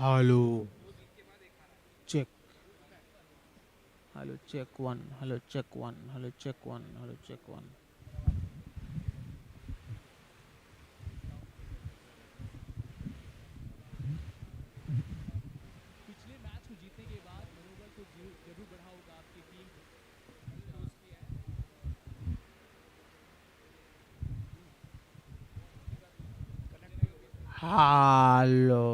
Hello check. Hello check one, hello check one, hello check one, hello check one. पिछले match को जीतने के बाद मनोबल तो जरूर बढ़ा होगा आपकी टीम को। हेलो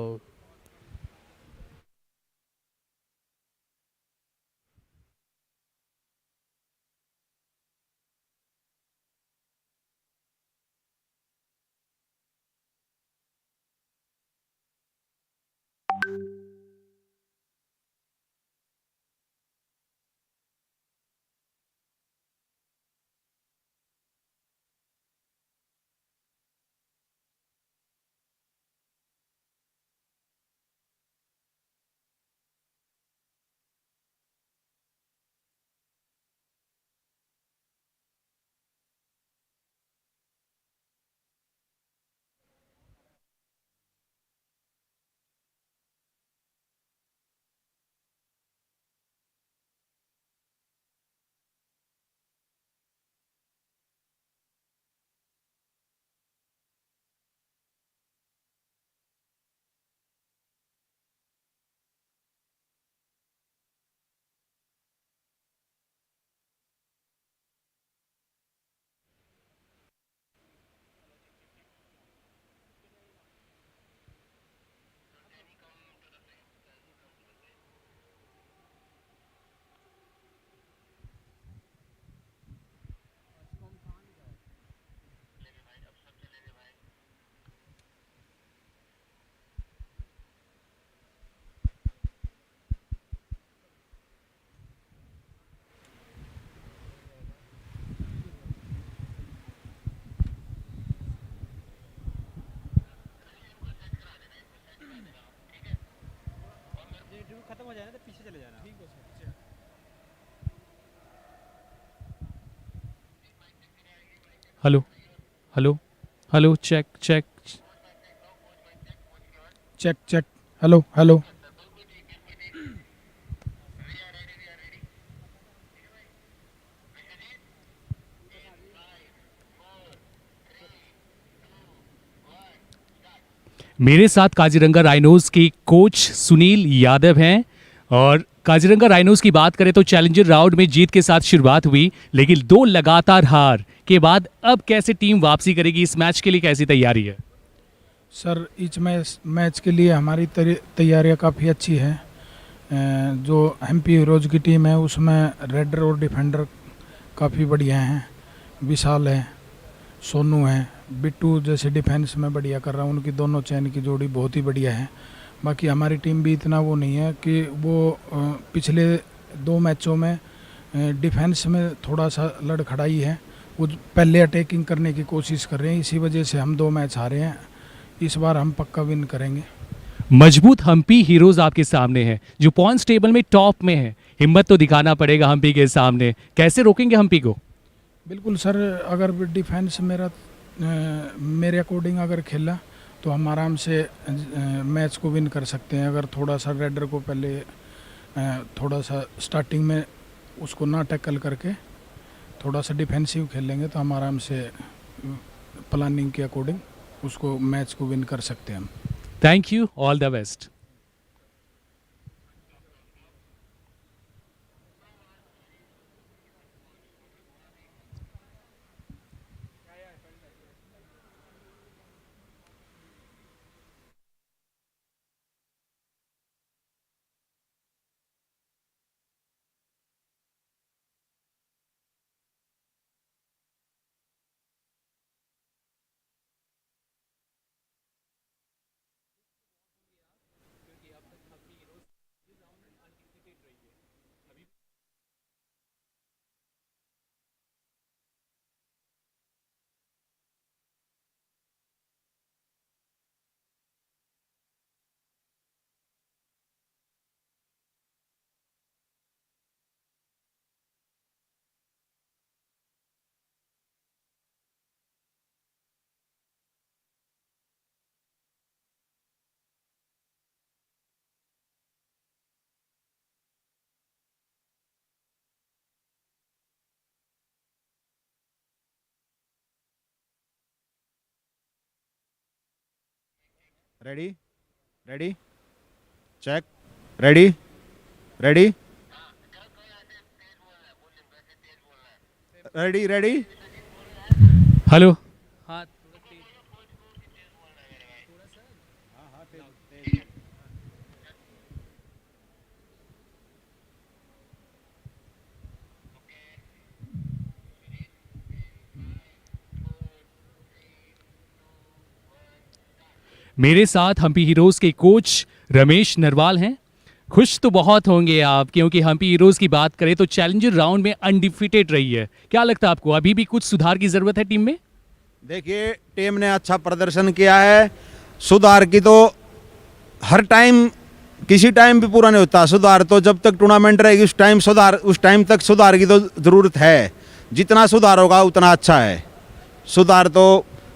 खत्म हो जाए ना तो पीछे चले जाना। ठीक है sir. Hello hello hello check check. Check check. Hello hello. मेरे साथ काजीरंगा राइनोज के कोच सुनील यादव हैं। और काजीरंगा राइनोज की बात करें तो चैलेंजर राउंड में जीत के साथ शुरुआत हुई, लेकिन दो लगातार हार के बाद अब कैसे टीम वापसी करेगी, इस मैच के लिए कैसी तैयारी है? सर इस मैच के लिए हमारी तैयारियां काफ़ी अच्छी हैं। जो एमपी हीरोज की टीम है उसमें रेडर और डिफेंडर काफ़ी बढ़िया हैं। विशाल है, सोनू है, बिट्टू जैसे डिफेंस में बढ़िया कर रहा हूँ, उनकी दोनों चैन की जोड़ी बहुत ही बढ़िया है। बाकी हमारी टीम भी इतना वो नहीं है कि वो पिछले दो मैचों में डिफेंस में थोड़ा सा लड़खड़ाई है। वो पहले अटैकिंग करने की कोशिश कर रहे हैं, इसी वजह से हम दो मैच हारे हैं। इस बार हम पक्का विन करेंगे। मजबूत हम्पी हीरोज आपके सामने है, जो पॉइंट्स टेबल में टॉप में है। हिम्मत तो दिखाना पड़ेगा हम्पी के सामने। कैसे रोकेंगे हम्पी को? बिल्कुल सर, अगर डिफेंस मेरे अकॉर्डिंग अगर खेला तो हम आराम से मैच को विन कर सकते हैं। अगर थोड़ा सा रेडर को पहले थोड़ा सा स्टार्टिंग में उसको ना टैकल करके थोड़ा सा डिफेंसिव खेलेंगे तो हम आराम से प्लानिंग के अकॉर्डिंग उसको मैच को विन कर सकते हैं हम। Thank you, all the best. Ready ready cheque ready ready ready ready hello. हाँ। मेरे साथ हम्पी हीरोज के कोच रमेश नरवाल हैं। खुश तो बहुत होंगे आप, क्योंकि हम्पी हीरोज की बात करें तो चैलेंजर राउंड में अनडिफिटेड रही है। क्या लगता है आपको, अभी भी कुछ सुधार की जरूरत है टीम में? देखिए, टीम ने अच्छा प्रदर्शन किया है। सुधार की तो हर टाइम किसी टाइम भी पूरा नहीं होता। सुधार तो जब तक टूर्नामेंट रहेगी उस टाइम तक सुधार की तो ज़रूरत है। जितना सुधार होगा उतना अच्छा है। सुधार तो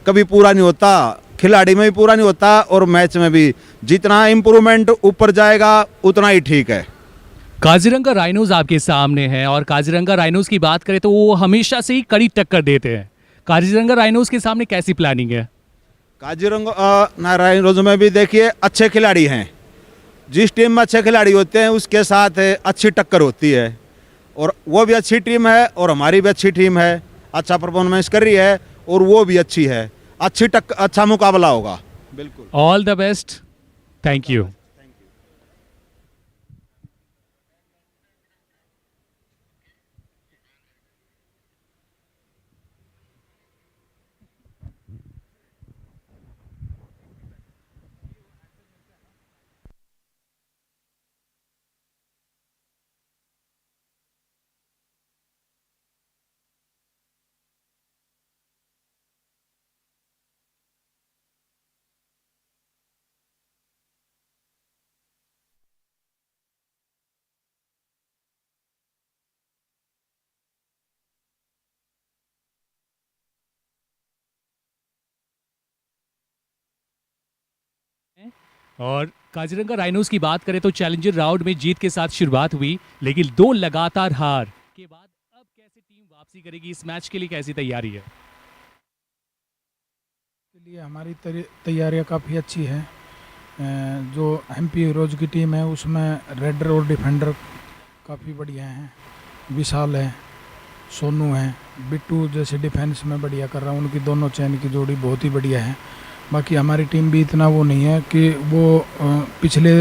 कभी पूरा नहीं होता, खिलाड़ी में भी पूरा नहीं होता और मैच में भी। जितना इम्प्रूवमेंट ऊपर जाएगा उतना ही ठीक है। काजीरंगा राइनोज आपके सामने है, और काजीरंगा राइनोज की बात करें तो वो हमेशा से ही कड़ी टक्कर देते हैं। काजीरंगा राइनोज के सामने कैसी प्लानिंग है? काजीरंगा नारायण रोज में भी देखिए अच्छे खिलाड़ी हैं। जिस टीम में अच्छे खिलाड़ी होते हैं उसके साथ अच्छी टक्कर होती है, और वो भी अच्छी टीम है और हमारी भी अच्छी टीम है। अच्छा परफॉर्मेंस कर रही है और वो भी अच्छी है। अच्छा मुकाबला होगा। बिल्कुल। All the best. Thank you. और काजीरंगा राइनोज की बात करें तो चैलेंजर राउंड में जीत के साथ शुरुआत हुई, लेकिन दो लगातार हार के बाद अब कैसे टीम वापसी करेगी? इस मैच के लिए कैसी तैयारी है? के लिए हमारी तैयारियां काफ़ी अच्छी है। जो एमपी हीरोज की टीम है उसमें रेडर और डिफेंडर काफ़ी बढ़िया हैं। विशाल है, सोनू है, बिट्टू जैसे डिफेंस में बढ़िया कर रहा है। उनकी दोनों चैन की जोड़ी बहुत ही बढ़िया है। बाकी हमारी टीम भी इतना वो नहीं है कि वो पिछले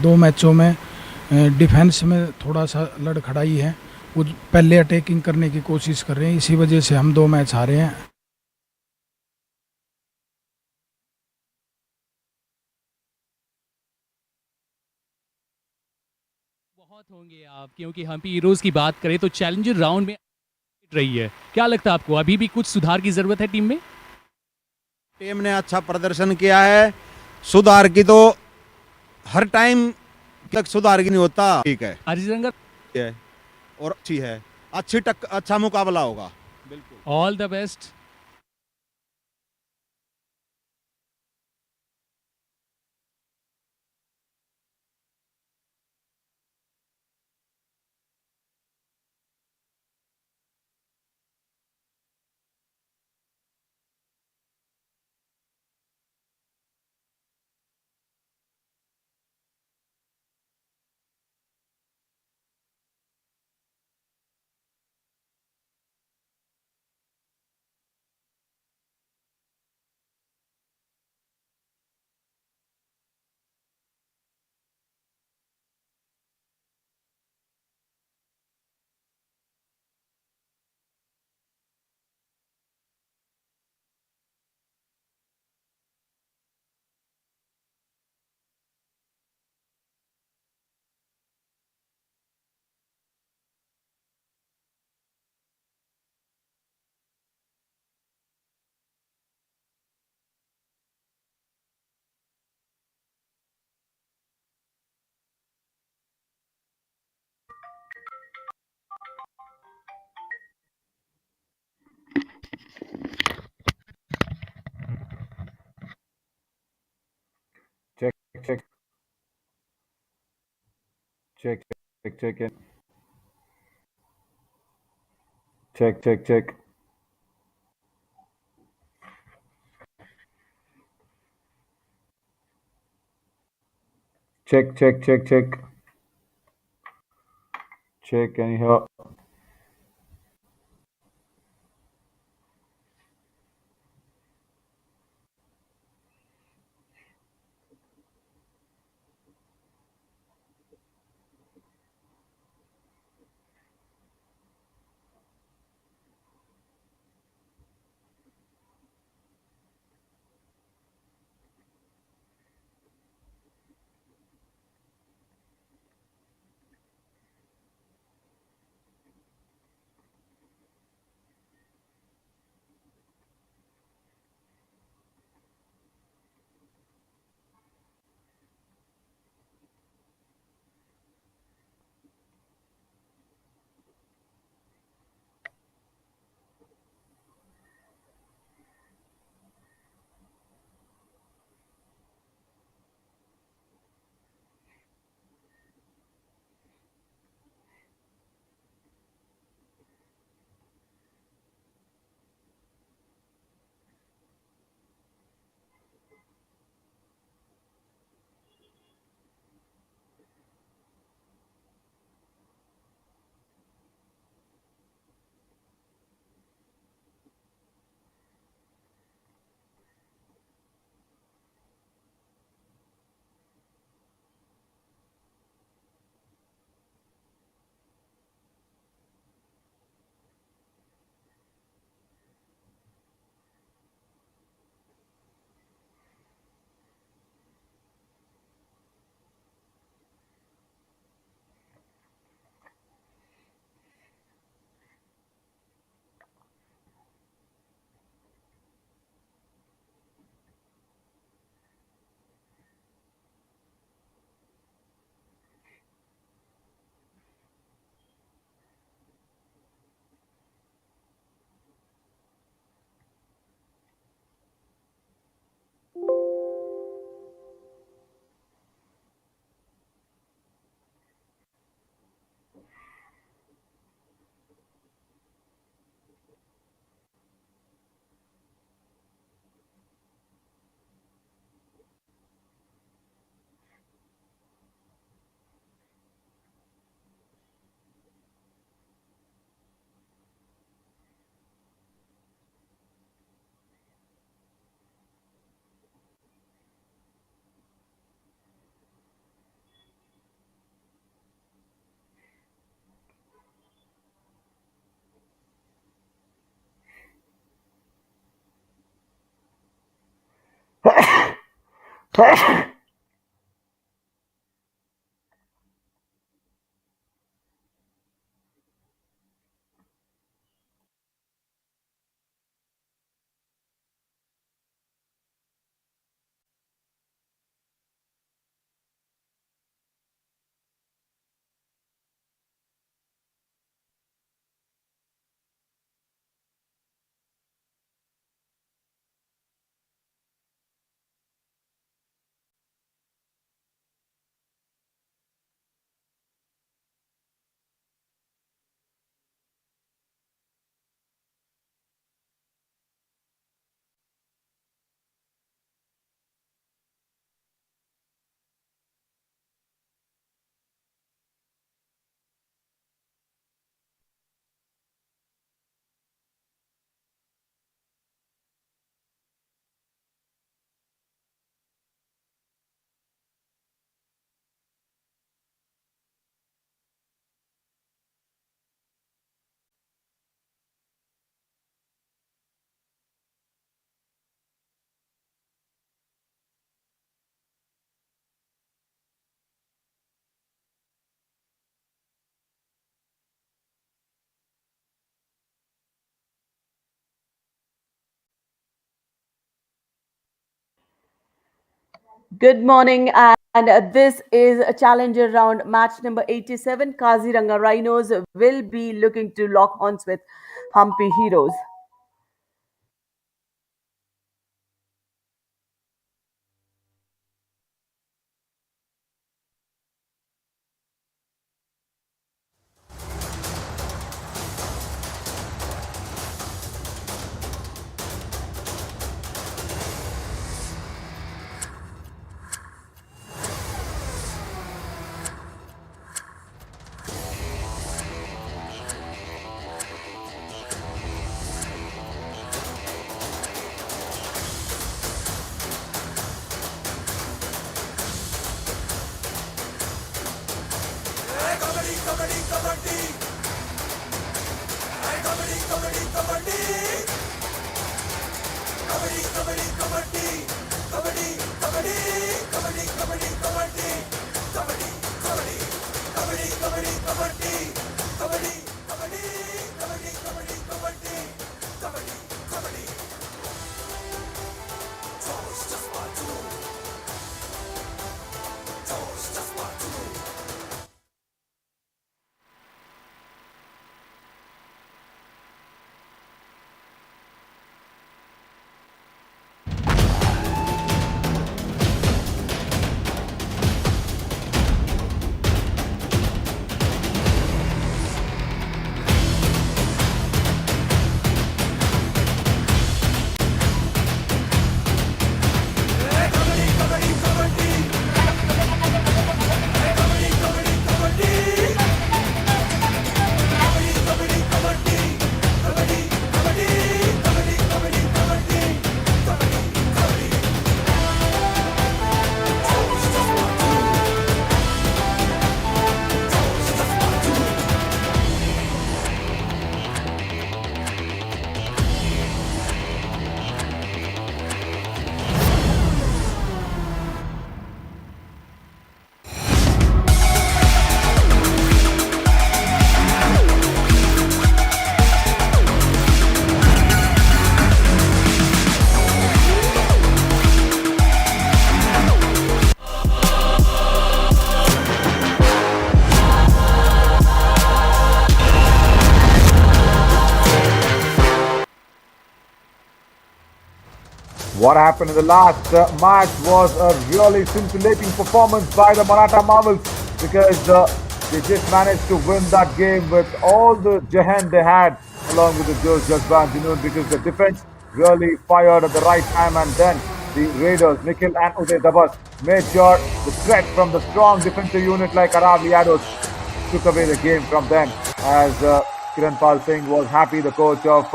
2 मैचों में डिफेंस में थोड़ा सा लड़खड़ाई है। वो पहले अटैकिंग करने की कोशिश कर रहे हैं, इसी वजह से हम 2 मैच हारे हैं। बहुत होंगे आप, क्योंकि हम्पी हीरोज की बात करें तो चैलेंजर राउंड में रही है। क्या लगता है आपको, अभी भी कुछ सुधार की जरूरत है टीम में? टीम ने अच्छा प्रदर्शन किया है। सुधार की तो हर टाइम तक सुधार की नहीं होता। ठीक है। काजीरंगा। है और अच्छी है। अच्छा मुकाबला होगा। बिल्कुल। All the best. Check, check, check, check in. Check, check, check. Check, check, check, check. Check, can you hear? Good morning, and this is a challenger round match number 87. Kaziranga Rhinos will be looking to lock horns with Humpy Heroes. What happened in the last match was a really scintillating performance by the Maratha Marvels because they just managed to win that game with all the jahan they had along with the Josh Jazban Junoon because the defense really fired at the right time and then the Raiders, Nikhil and Uday Dabas, made sure the threat from the strong defensive unit like Arav Liados took away the game from them as Kiran Pal Singh was happy, the coach of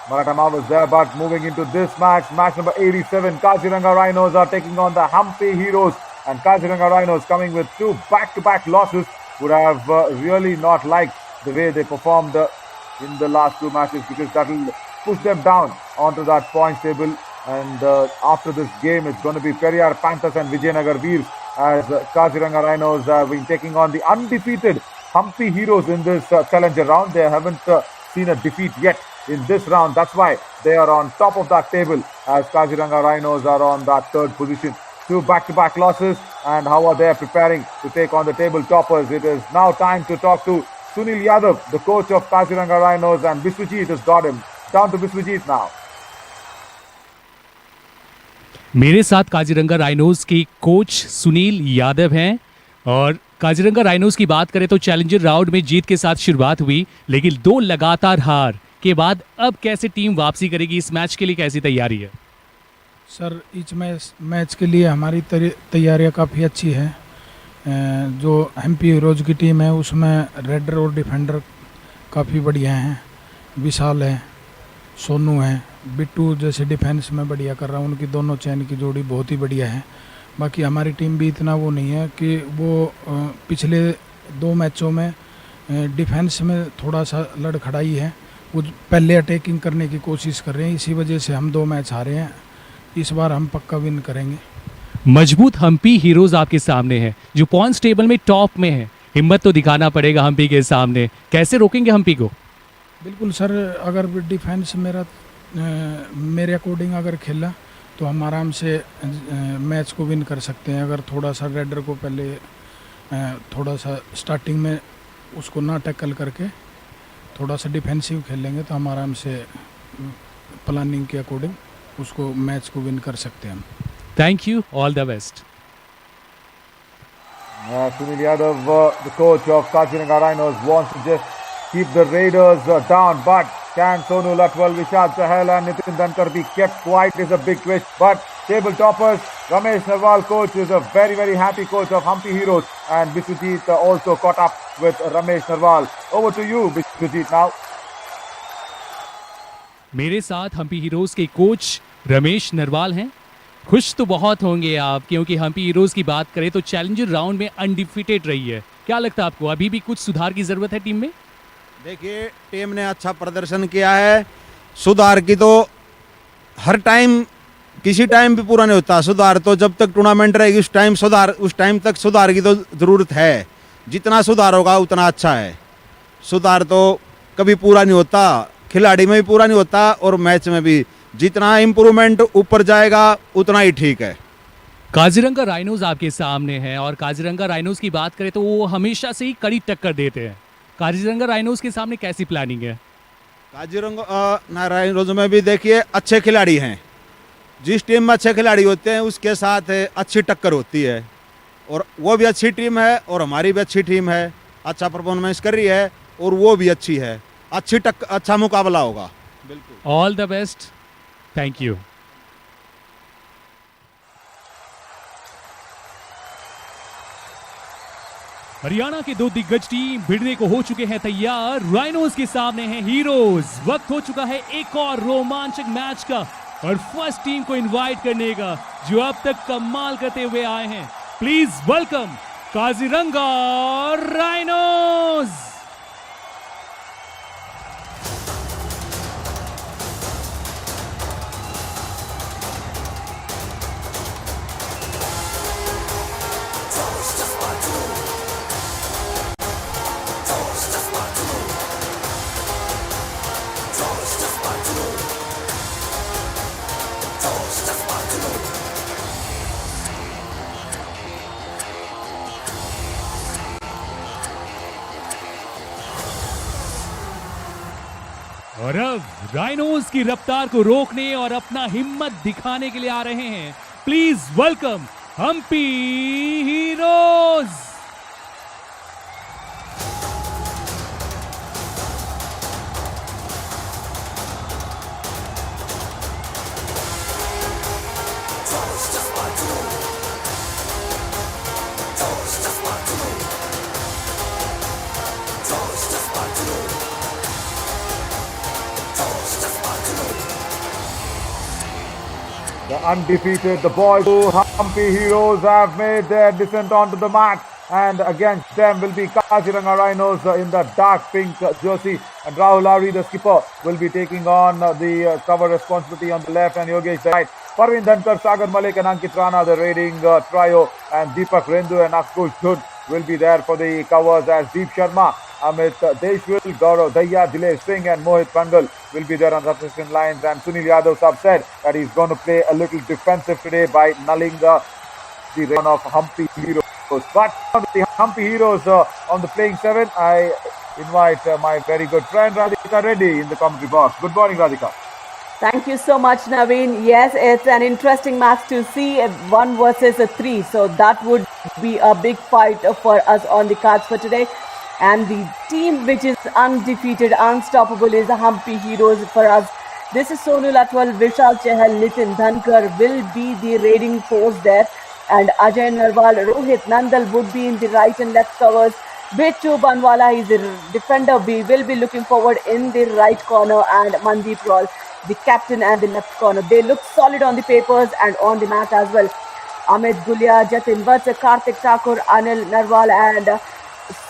Maratha Marvels there. But moving into this match, match number 87, Kaziranga Rhinos are taking on the Hampi Heroes, and Kaziranga Rhinos coming with 2 back-to-back losses would have really not liked the way they performed in the last 2 matches because that will push them down onto that points table. And after this game, it's going to be Periyar Panthers and Vijaynagara Veers as Kaziranga Rhinos have been taking on the undefeated Hampi Heroes in this challenger round. They haven't seen a defeat yet in this round. That's why they are on top of that table as Kaziranga Rhinos are on that 3rd position. 2 back-to-back losses, and how are they preparing to take on the table toppers? It is now time to talk to Sunil Yadav, the coach of Kaziranga Rhinos, and Biswajit has got him. Down to Biswajit now. मेरे साथ Kaziranga rhinos के coach Sunil Yadav हैं और Kaziranga rhinos की बात करें तो challenger round में जीत के साथ शुरुआत हुई, लेकिन 2 लगातार हार के बाद अब कैसे टीम वापसी करेगी? इस मैच के लिए कैसी तैयारी है? सर, इस मैच के लिए हमारी तैयारियां काफ़ी अच्छी है। जो एमपी हीरोज़ की टीम है उसमें रेडर और डिफेंडर काफ़ी बढ़िया हैं। विशाल है, सोनू है, बिट्टू जैसे डिफेंस में बढ़िया कर रहा हूँ, उनकी दोनों चैन की जोड़ी बहुत ही बढ़िया है। बाकी हमारी टीम भी इतना वो नहीं है कि वो पिछले 2 मैचों में डिफेंस में थोड़ा सा लड़खड़ाई है, वो पहले अटैकिंग करने की कोशिश कर रहे हैं, इसी वजह से हम 2 मैच हारे हैं। इस बार हम पक्का विन करेंगे। मजबूत हम्पी हीरोज आपके सामने है जो पॉइंट्स टेबल में टॉप में है, हिम्मत तो दिखाना पड़ेगा हम्पी के सामने। कैसे रोकेंगे हम्पी को? बिल्कुल सर, अगर डिफेंस मेरे अकॉर्डिंग अगर खेला तो हम आराम से मैच को विन कर सकते हैं। अगर थोड़ा सा रेडर को पहले थोड़ा सा स्टार्टिंग में उसको ना टैकल करके थोड़ा सा डिफेंसिव खेलेंगे तो हम आराम से प्लानिंग के अकॉर्डिंग उसको मैच को विन कर सकते हैं हम। Thank you, all the best. Sunil Yadav, the coach of Kaziranga Rhinos, wants to just keep the Raiders down, but can Sonu Latwal, Vishal Chahal and Nitin Dhankar be kept quiet is a big question. But table toppers, Ramesh Narwal coach is a very, very happy coach of Hampi Heroes, and Biswajit also caught up with Ramesh Narwal. Over to you, Biswajit, now. मेरे साथ Hampi heroes के coach Ramesh Narwal हैं। खुश तो बहुत होंगे आप, क्योंकि हम्पी हीरोज की बात करें तो चैलेंजर राउंड में अनडिफीटेड रही है। क्या लगता है आपको, अभी भी कुछ सुधार की जरूरत है टीम में? देखिए, टीम ने अच्छा प्रदर्शन किया है। सुधार की तो हर टाइम किसी टाइम भी पूरा नहीं होता। सुधार तो जब तक टूर्नामेंट रहेगी उस टाइम तक सुधार की तो ज़रूरत है। जितना सुधार होगा उतना अच्छा है। सुधार तो कभी पूरा नहीं होता, खिलाड़ी में भी पूरा नहीं होता और मैच में भी। जितना इम्प्रूवमेंट ऊपर जाएगा उतना ही ठीक है। काजीरंगा राइनोज आपके सामने है और काजीरंगा राइनोज की बात करें तो वो हमेशा से ही कड़ी टक्कर देते हैं। काजीरंगा राइनोज के सामने कैसी प्लानिंग है? काजीरंगा राइनोज में भी देखिए अच्छे खिलाड़ी हैं। जिस टीम में अच्छे खिलाड़ी होते हैं उसके साथ अच्छी टक्कर होती है, और वो भी अच्छी टीम है और हमारी भी अच्छी टीम है। अच्छा परफॉर्मेंस कर रही है और वो भी अच्छी है। अच्छा मुकाबला होगा। बिल्कुल, all the best, thank you. Haryana के 2 दिग्गज टीम भिड़ने को हो चुके हैं तैयार। राइनोज के सामने हैं हीरोज। वक्त हो चुका है एक और रोमांचक मैच का और फर्स्ट टीम को इनवाइट करने का जो अब तक कमाल करते हुए आए हैं। Please welcome Kaziranga rhinos. और अब राइनोज की रफ्तार को रोकने और अपना हिम्मत दिखाने के लिए आ रहे हैं, please welcome Hampi heroes. The undefeated, the boys who Humpy Heroes have made their descent onto the mat, and against them will be Kaziranga Rhinos in the dark pink jersey, and Rahul Lowry, the skipper, will be taking on the cover responsibility on the left, and Yogesh the right. Parveen Dhankar, Sagar Malik and Ankit Rana, the raiding trio, and Deepak Rendu and Akul Chud will be there for the covers, as Deep Sharma, Amit Deshwil, Gaurav Daya, Dilesh Singh and Mohit Pangal will be there on substitution lines, and Sunil Yadav Sab said that he's going to play a little defensive today by nulling the run of Humpy Heroes. But the Humpy Heroes on the playing 7, I invite my very good friend Radhika Reddy in the commentary box. Good morning, Radhika. Thank you so much, Naveen. Yes, it's an interesting match to see, 1 versus 3. So that would be a big fight for us on the cards for today. And the team which is undefeated, unstoppable is the Humpy Heroes for us. This is Sonu Latwal, Vishal Chahal, Nitin Dhankar will be the raiding force there. And Ajay Narwal, Rohit Nandal would be in the right and left covers. Bittu Banwala is the defender. We will be looking forward in the right corner, and Mandeep Raul, the captain, and the left corner. They look solid on the papers and on the mat as well. Amit Gulia, Jatin Vatsa, Karthik Thakur, Anil Narwal and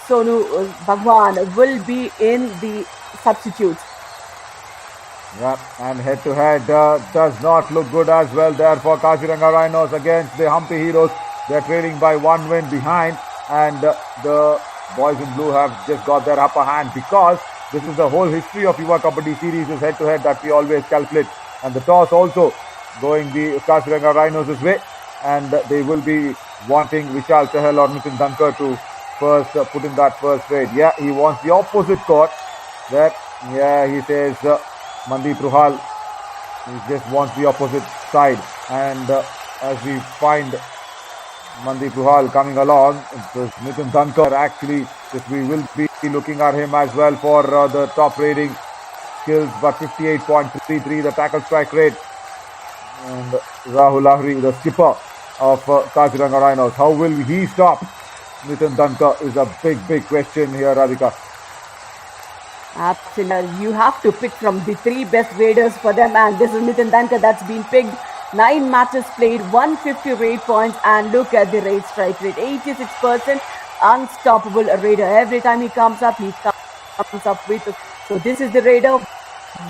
Sonu Bhagwan will be in the substitutes. Yeah, and head-to-head does not look good as well there for Kaziranga Rhinos against the Humpy Heroes. They're trailing by 1 win behind, and the boys in blue have just got their upper hand, because this is the whole history of Yuva Kabaddi series is head-to-head that we always calculate. And the toss also going the Kaziranga Rhinos' way, and they will be wanting Vishal Chahal or Nitin Dhankar to first put in that first raid. Yeah, he wants the opposite court. That, yeah, he says Mandeep Ruhal, he just wants the opposite side. And as we find Mandeep Ruhal coming along, Nitin Dhankar actually, we will be looking at him as well for the top rating skills, but 58.33 the tackle strike rate. And Rahul Lahiri, the skipper of Kaziranga Rhinos, how will he stop Nitin Dhankar is a big question here, Radhika. Absolutely. You have to pick from the 3 best raiders for them, and this is Nitin Dhankar that's been picked. 9 matches played, 150 raid points, and look at the raid strike rate, 86%, unstoppable raider. Every time he comes up with it. So this is the raider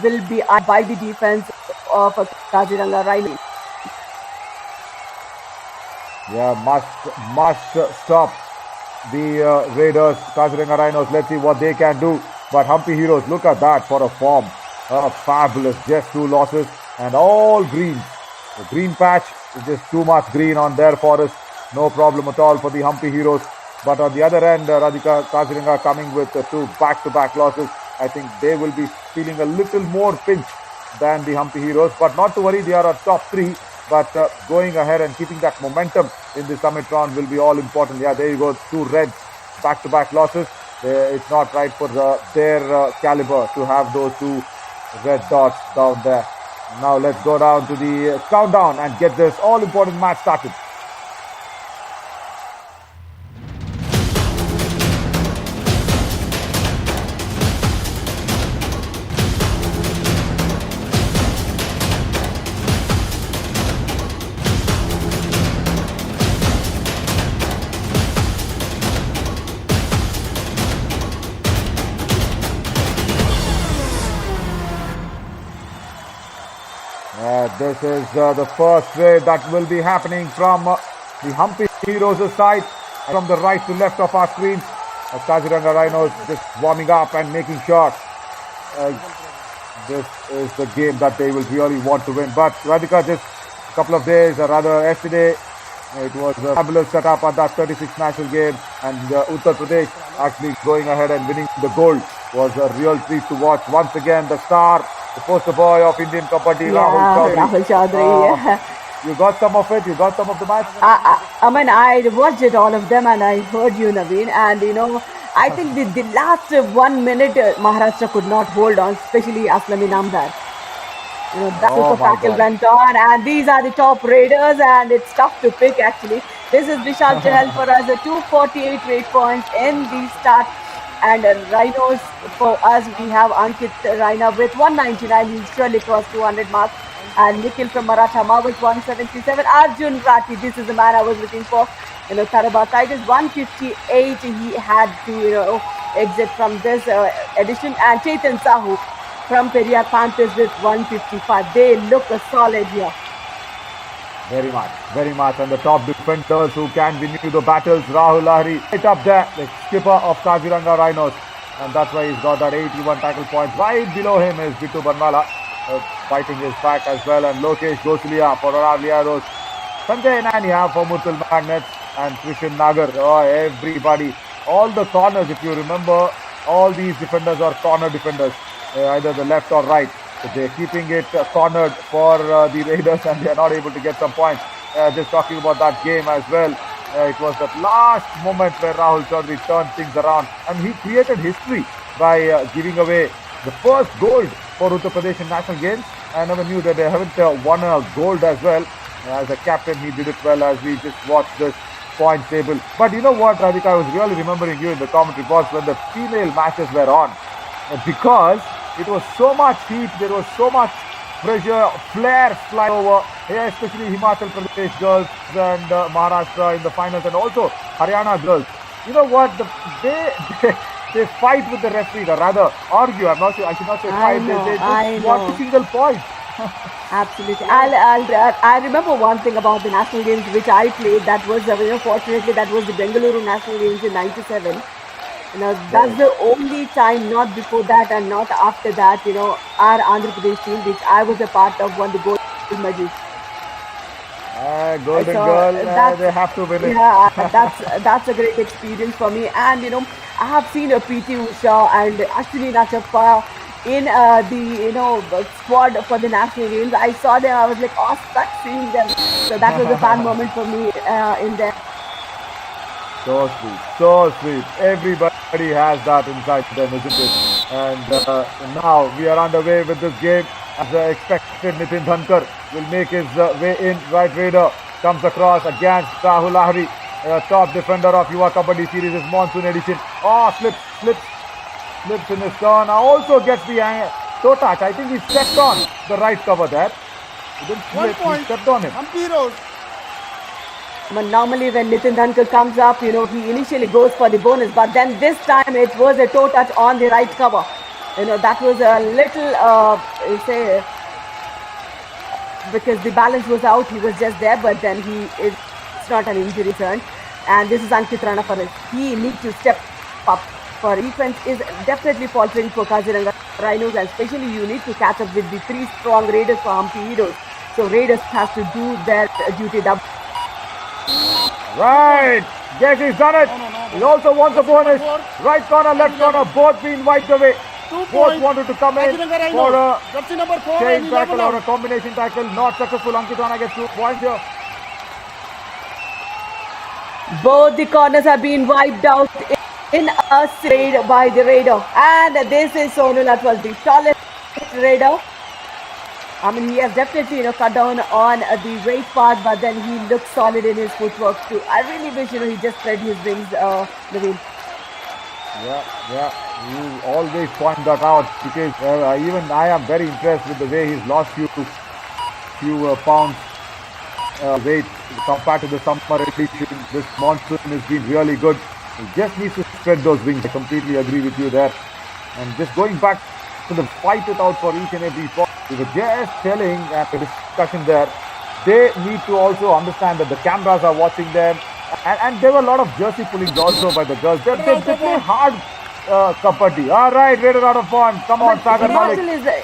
will be by the defense of Kaziranga Rhinos. Yeah, must stop the Raiders, Kaziranga Rhinos. Let's see what they can do. But Humpy Heroes, look at that for a form. Fabulous. Just 2 losses and all greens. The green patch is just too much green on their forest. No problem at all for the Humpy Heroes. But on the other end, Radhika, Kaziranga coming with 2 back-to-back losses. I think they will be feeling a little more pinch than the Humpy Heroes. But not to worry, they are a top 3. But going ahead and keeping that momentum in the summit round will be all important. Yeah, there you go, 2 reds, back-to-back losses. It's not right for their caliber to have those 2 red dots down there. Now let's go down to the countdown and get this all-important match started. This is the first raid that will be happening from the Humpy Heroes' side, from the right to left of our screens. Kaziranga Rhinos just warming up and making sure this is the game that they will really want to win. But Radhika, just a couple of days, or rather yesterday, it was a fabulous setup at that 36 national game, and Uttar Pradesh actually going ahead and winning the gold was a real treat to watch. Once again, the star, the poster boy of Indian Kabaddi, Rahul Rahul Chaudhary. Chaudhary. You got some of it? You got some of the match? I mean, I watched it, all of them, and I heard you, Naveen. And I think the last 1 minute, Maharashtra could not hold on, especially Aslami Namdar. That super tackle went on, and these are the top raiders, and it's tough to pick actually. This is Vishal Chahal for us, 248 rate points in the start. And Rhinos for us, we have Ankit Raina with 199. He'll surely cross 200 mark. And Nikhil from Maratha Marvels 177. Arjun Rathi, this is the man I was looking for. Taraba Tigers 158. He had to exit from this edition. And Chetan Sahu from Periyar Panthers with 155. They look solid here. Very much, very much. And the top defenders who can win you the battles, Rahul Lahiri, right up there, the skipper of Kaziranga Rhinos. And that's why he's got that 81 tackle points. Right below him is Bittu Banwala, fighting his back as well. And Lokesh Gosalia for Liaros. Sanjay Nania for Muttul Magnets. And Krishan Nagar. Oh, everybody. All the corners, if you remember, all these defenders are corner defenders. Either the left or right. So they're keeping it cornered for the Raiders, and they're not able to get some points. Just talking about that game as well. It was that last moment where Rahul Chaudhary turned things around, and he created history by giving away the first gold for Uttar Pradesh in national games. I never knew that they haven't won a gold as well. As a captain, he did it well as we just watched this point table. But you know what, Radhika, I was really remembering you in the commentary box when the female matches were on. Because it was so much heat, there was so much pressure, flares flying over, especially Himachal Pradesh girls and Maharashtra in the finals, and also Haryana girls. You know what? They fight with the referee, or rather argue. I'm not sure. I should not say fight. They just want a single point. Absolutely. I remember one thing about the national games which I played. That was fortunately that was the Bengaluru national games in '97. That's the only time, not before that and not after that, our Andhra Pradesh team, which I was a part of, won the gold medal. Golden girl, they have to win it. Yeah, that's a great experience for me. And, I have seen P.T. Usha and Ashwini Nachappa in the, squad for the national games. I saw them, I was like, stuck seeing them. So that was a fun moment for me in there. So sweet, so sweet. Everybody has that inside them, isn't it? And now we are underway with this game. As expected, Nitin Dhankar will make his way in. Right Raider comes across against Rahul Lahiri, top defender of Yuva Kabaddi Series' Monsoon edition. Slips in his turn. Also gets the toe touch. I think he stepped on the right cover there. He didn't slip, he stepped on him. But normally when Nitin Dhankar comes up, he initially goes for the bonus, but then this time it was a toe touch on the right cover. That was a little, because the balance was out, he was just there, but then it's not an injury turn. And this is Ankit Rana for it. He needs to step up. For defense is definitely faltering for Kaziranga Rhinos, and especially you need to catch up with the three strong Raiders for Hampi Heroes. So Raiders has to do their duty double. Right, yes, he's done it. He also wants a bonus. Right corner, left corner, both being wiped away. Both wanted to come in for a chain tackle or a combination tackle. Not successful. Ankit Rana gets 2 points here. Both the corners have been wiped out in a raid by the Raider. And this is Sonal Atwal, the tallest Raider. I mean, he has definitely, cut down on the weight part, but then he looks solid in his footwork too. I really wish, he just spread his wings, Naveen. Yeah. You always point that out because even I am very impressed with the way he's lost few pounds weight compared to the summer edition. This monsoon has been really good. He just needs to spread those wings. I completely agree with you there. And just going back to the fight it out for each and every point. We were just telling at the discussion there, they need to also understand that the cameras are watching them. And there were a lot of jersey pullings also by the girls. They play hard kabaddi. All right, Raider out of point. Come on, Sagar Malik.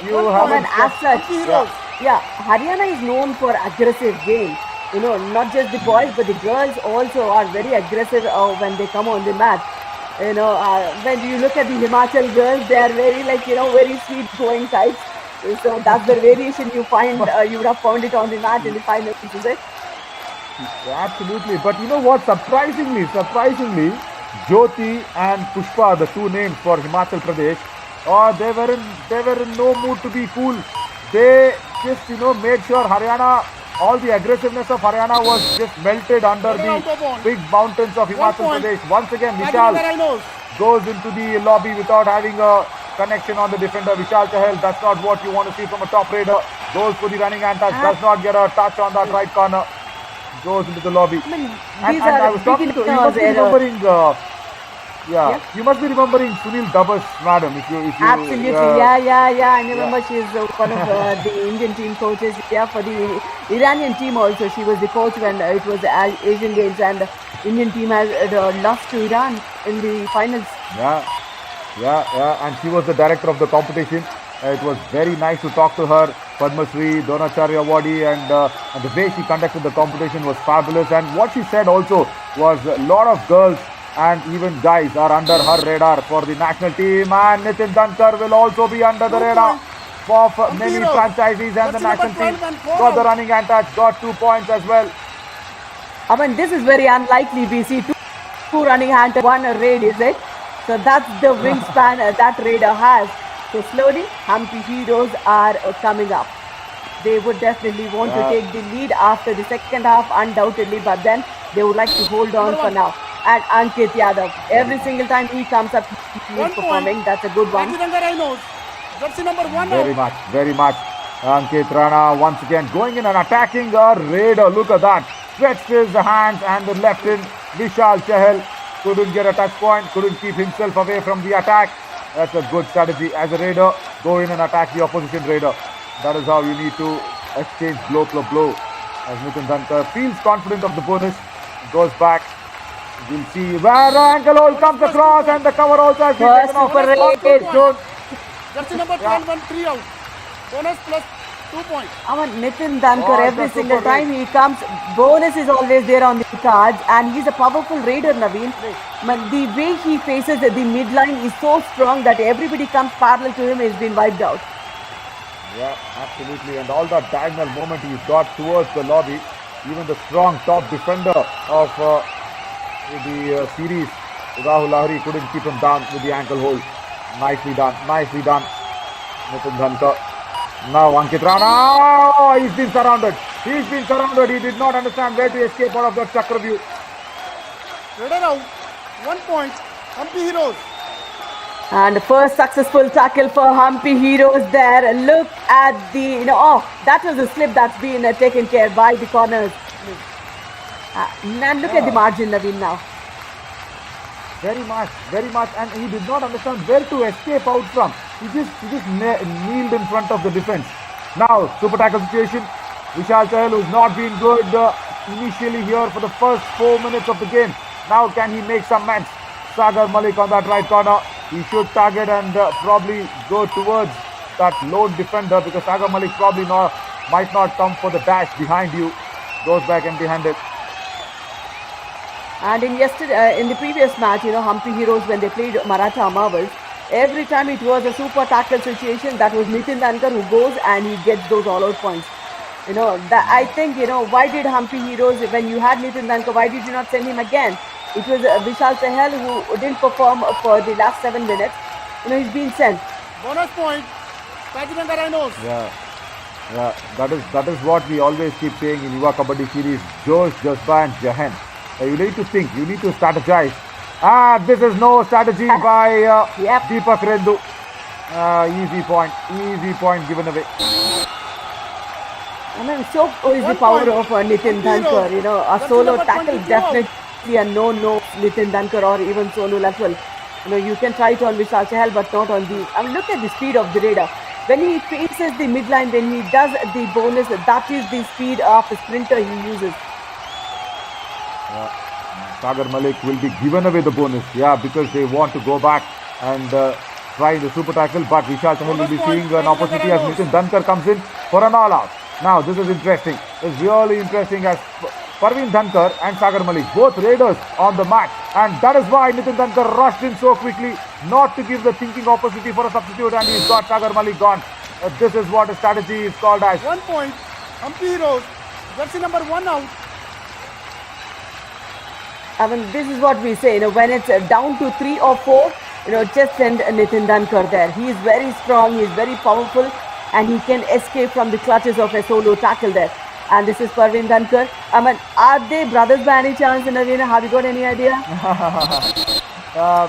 You haven't as such. Yeah, Haryana is known for aggressive game. Not just the boys, but the girls also are very aggressive when they come on the mat. When you look at the Himachal girls, they are very very sweet going types. So that's the variation you find. You would have found it on the mat in the finals, is it? Absolutely. But you know what? Surprisingly, Jyoti and Pushpa, the two names for Himachal Pradesh, they were in no mood to be cool. They just made sure Haryana, all the aggressiveness of Haryana was just melted under the big mountains of Himachal Pradesh. Once again, Vishal goes into the lobby without having a connection on the defender. Vishal Chahal, that's not what you want to see from a top raider. Goes for the running antas, does not get a touch on that right corner. Goes into the lobby. And I was talking to you, must be remembering. You must be remembering Sunil Dabas, madam. If you Absolutely, yeah. I remember she is one of the Indian team coaches. Yeah, for the Iranian team also. She was the coach when it was the Asian Games, and the Indian team has lost to Iran in the finals. Yeah. And she was the director of the competition. It was very nice to talk to her. Padma Shri, Dronacharya Awardee, and the way she conducted the competition was fabulous. And what she said also was a lot of girls and even guys are under her radar for the national team. And Nitin Dankar will also be under the radar for many franchises and the national team. Got the running and touch, got 2 points as well. I mean, this is very unlikely. We see two running hand, one raid, is it? So that's the wingspan that raider has. So slowly, Hampi Heroes are coming up. They would definitely want to take the lead after the second half, undoubtedly, but then they would like to hold on for now. And Ankit Yadav, every single time he comes up, he is performing. That's a good one. Very much. Ankit Rana once again going in and attacking a raider. Look at that. Stretched his hands and the left in. Vishal Chahal couldn't get a touch point, couldn't keep himself away from the attack. That's a good strategy as a raider. Go in and attack the opposition raider. That is how you need to exchange blow for blow. As Nitin Dankar feels confident of the bonus, goes back. We'll see where ankle hold comes across and the cover also has been taken off. Jersey number 12 won 3 out. Bonus plus 2 points. Nitin Dankar, every single time he comes, bonus is always there on the cards, and he's a powerful raider, Naveen. But the way he faces the midline is so strong that everybody comes parallel to him, he's been wiped out. Yeah, absolutely. And all that diagonal moment he's got towards the lobby. Even the strong top defender of the series, Rahul Lahiri, couldn't keep him down with the ankle hold. Nicely done. Nitin Dankar. Now Ankit Rana. Oh, he's been surrounded. He did not understand where to escape out of that Chakraview. Raider out. 1 point. Hampi Heroes. And the first successful tackle for Hampi Heroes there. Look at the, that was a slip that's been taken care by the corners. And look at the margin, Naveen, now. Very much. And he did not understand where to escape out from. He just kneeled in front of the defense. Now, super tackle situation. Vishal Chahal, who's not been good initially here for the first 4 minutes of the game. Now, can he make some match? Sagar Malik on that right corner. He should target and probably go towards that lone defender, because Sagar Malik probably might not come for the dash behind you. Goes back empty-handed. And in the previous match, Hampi Heroes, when they played Maratha Marvels, every time it was a super tackle situation, that was Nitin Dankar who goes and he gets those all-out points. I think, why did Hampi Heroes, when you had Nitin Dankar, why did you not send him again? It was Vishal Chahal who didn't perform for the last 7 minutes. He's been sent. Bonus point. Vijaynagara Rhinos. Yeah. That is what we always keep saying in Yuva Kabaddi series. Josh, Jasba and Jahan. You need to think. You need to strategize. This is no strategy by Deepak Rendu. Easy point given away. So is the power of Nitin Dankar. A solo tackle, definitely a no Nitin Dankar or even Sonu Lathwal. You can try it on Vishal Chahal, but not on these. Look at the speed of the raider. When he faces the midline, when he does the bonus, that is the speed of a sprinter he uses. Sagar Malik will be given away the bonus, because they want to go back and try the super tackle, but Vishal Chahal will be seeing an opportunity as Nitin Dankar comes in for an all-out. Now, this is interesting. It's really interesting as Parveen Dhankar and Sagar Malik, both raiders on the match, and that is why Nitin Dhankar rushed in so quickly, not to give the thinking opportunity for a substitute, and he's got Sagar Malik gone. This is what a strategy is called as. 1 point. Hampi Heroes. Jersey number 1 out. I mean, this is what we say, when it's down to 3 or 4, just send Nitin Dhankar there. He is very strong, he is very powerful, and he can escape from the clutches of a solo tackle there. And this is Parveen Dhankar. I mean, are they brothers by any chance, Naveen? Have you got any idea?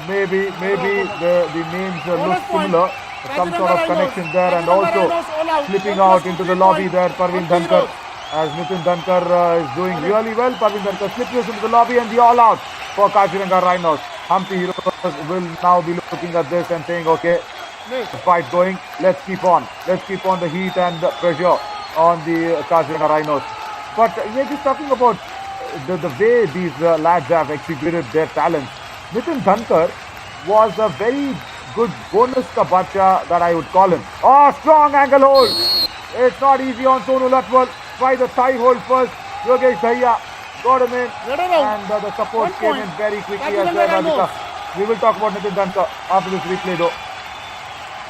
Maybe the names look similar. Some sort of connection there, and also slipping out into the lobby there, Parveen Dhankar. As Nitin Dhankar is doing really well, Parveen Dhankar slips into the lobby, and the all out for Kaziranga Rhinos. Hampi Heroes will now be looking at this and saying, okay, the fight going, let's keep on the heat and the pressure on the Kaziranga Rhinos. But we're just talking about the way these lads have exhibited their talents. Nitin Dhankar was a very good bonus ka bacha that I would call him. Oh, strong angle hold. It's not easy on Sonu Latwal. Try the thigh hold first. Yogesh Dhaya got him in, and the support came in very quickly as well, Radhika. We will talk about Nitin Dhankar after this replay though.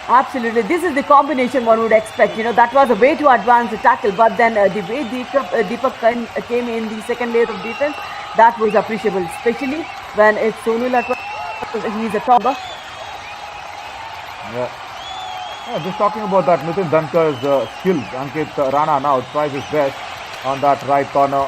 Absolutely. This is the combination one would expect. That was a way to advance the tackle, but then the way Deepak came in the second layer of defense, that was appreciable, especially when it's Sonu Latwal. He's a topper. Yeah, just talking about that, Nitin Dhankar's skills. Ankit Rana now tries his best on that right corner.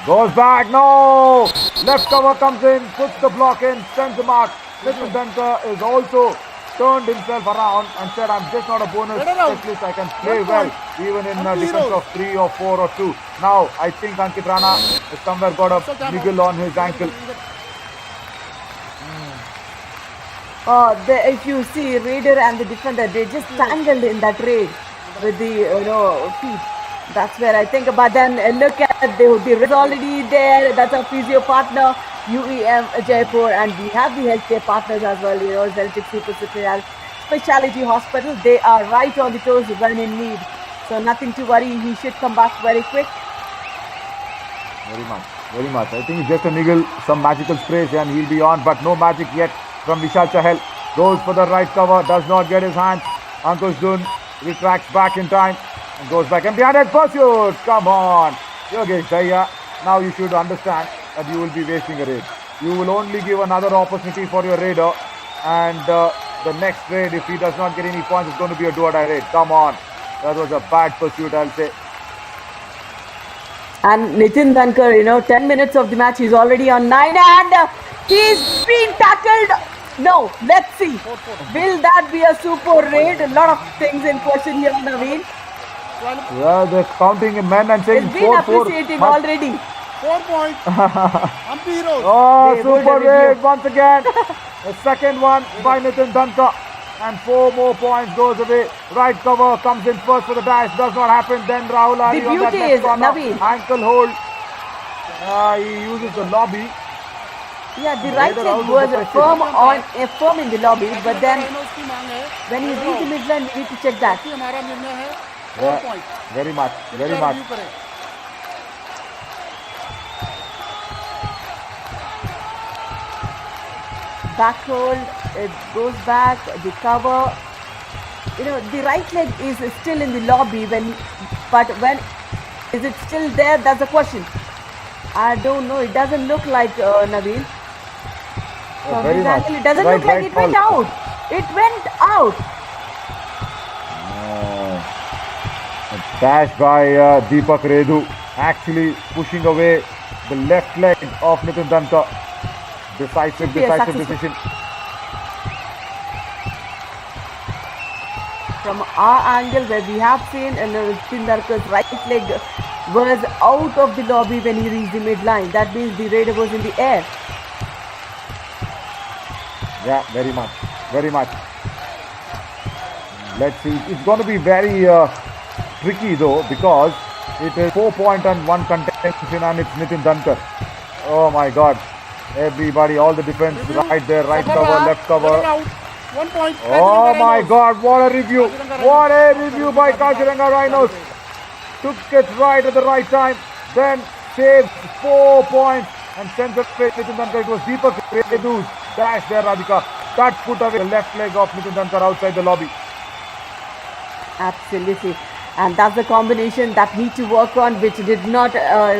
Goes back, no! Left cover comes in, puts the block in, sends him out. Nitin Dhankar is also turned himself around and said, I'm just not a bonus specialist, I can play well even in defense of 3 or 4 or 2. Now, I think Ankit Rana has somewhere got a niggle on his ankle. If you see Raider and the defender, they just tangled in that raid with the feet. That's where I think. But then look at the is already there. That's our physio partner, UEM Jaipur, and we have the healthcare partners as well. Celtic Super Speciality Hospital. They are right on the toes when in need. So nothing to worry. He should come back very quick. Very much. I think just a niggle, some magical sprays, and he'll be on. But no magic yet from Vishal Chahal. Goes for the right cover, does not get his hands. Ankush Dun retracts back in time and goes back. And behind it, pursuit. Come on. Yogesh Dhaya. Now you should understand that you will be wasting a raid. You will only give another opportunity for your raider. And the next raid, if he does not get any points, it's going to be a do-or-die raid. Come on. That was a bad pursuit, I'll say. And Nitin Dhankar, 10 minutes of the match, he's already on 9 and he's been tackled. No, let's see. Will that be a super raid? A lot of things in question here, Naveen. Yeah, they're counting in men and saying it's been appreciating already. 4 points. Hampi Heroes. Oh, super raid once again. The second one by Nitin Dhankar. And 4 more points goes away. Right cover comes in first for the dash. Does not happen. Then Rahul Ari on that left corner. Naveen. Ankle hold. He uses the lobby. Yeah, the right leg was firm in the lobby, but then when he reached the midline, we need to check that. Yeah, very much. Back hold, it goes back, the cover. The right leg is still in the lobby, but when is it still there? That's the question. I don't know. It doesn't look like Naveen. Very much. It doesn't look like it went out. It went out. A dash by Deepak Redhu, actually pushing away the left leg of Nitin Dhankar. Decisive decision. From our angle, where we have seen Nitin Dhankar's right leg was out of the lobby when he reached the midline. That means the raider was in the air. Yeah, very much. Let's see. It's going to be very tricky though, because it is 4 point and 1 contention, and it's Nitin Dhankar. Oh my God. Everybody, all the defense right there, right cover, left cover. 1 point. Oh my God, what a review. What a review by Kaziranga Rhinos. Took it right at the right time. Then saves 4 points and sends it straight to Nitin Dhankar. It was Deepak Redu's dash there, Radhika. That put away the left leg of Nitin Dhankar outside the lobby. Absolutely. And that's the combination that need to work on, which did not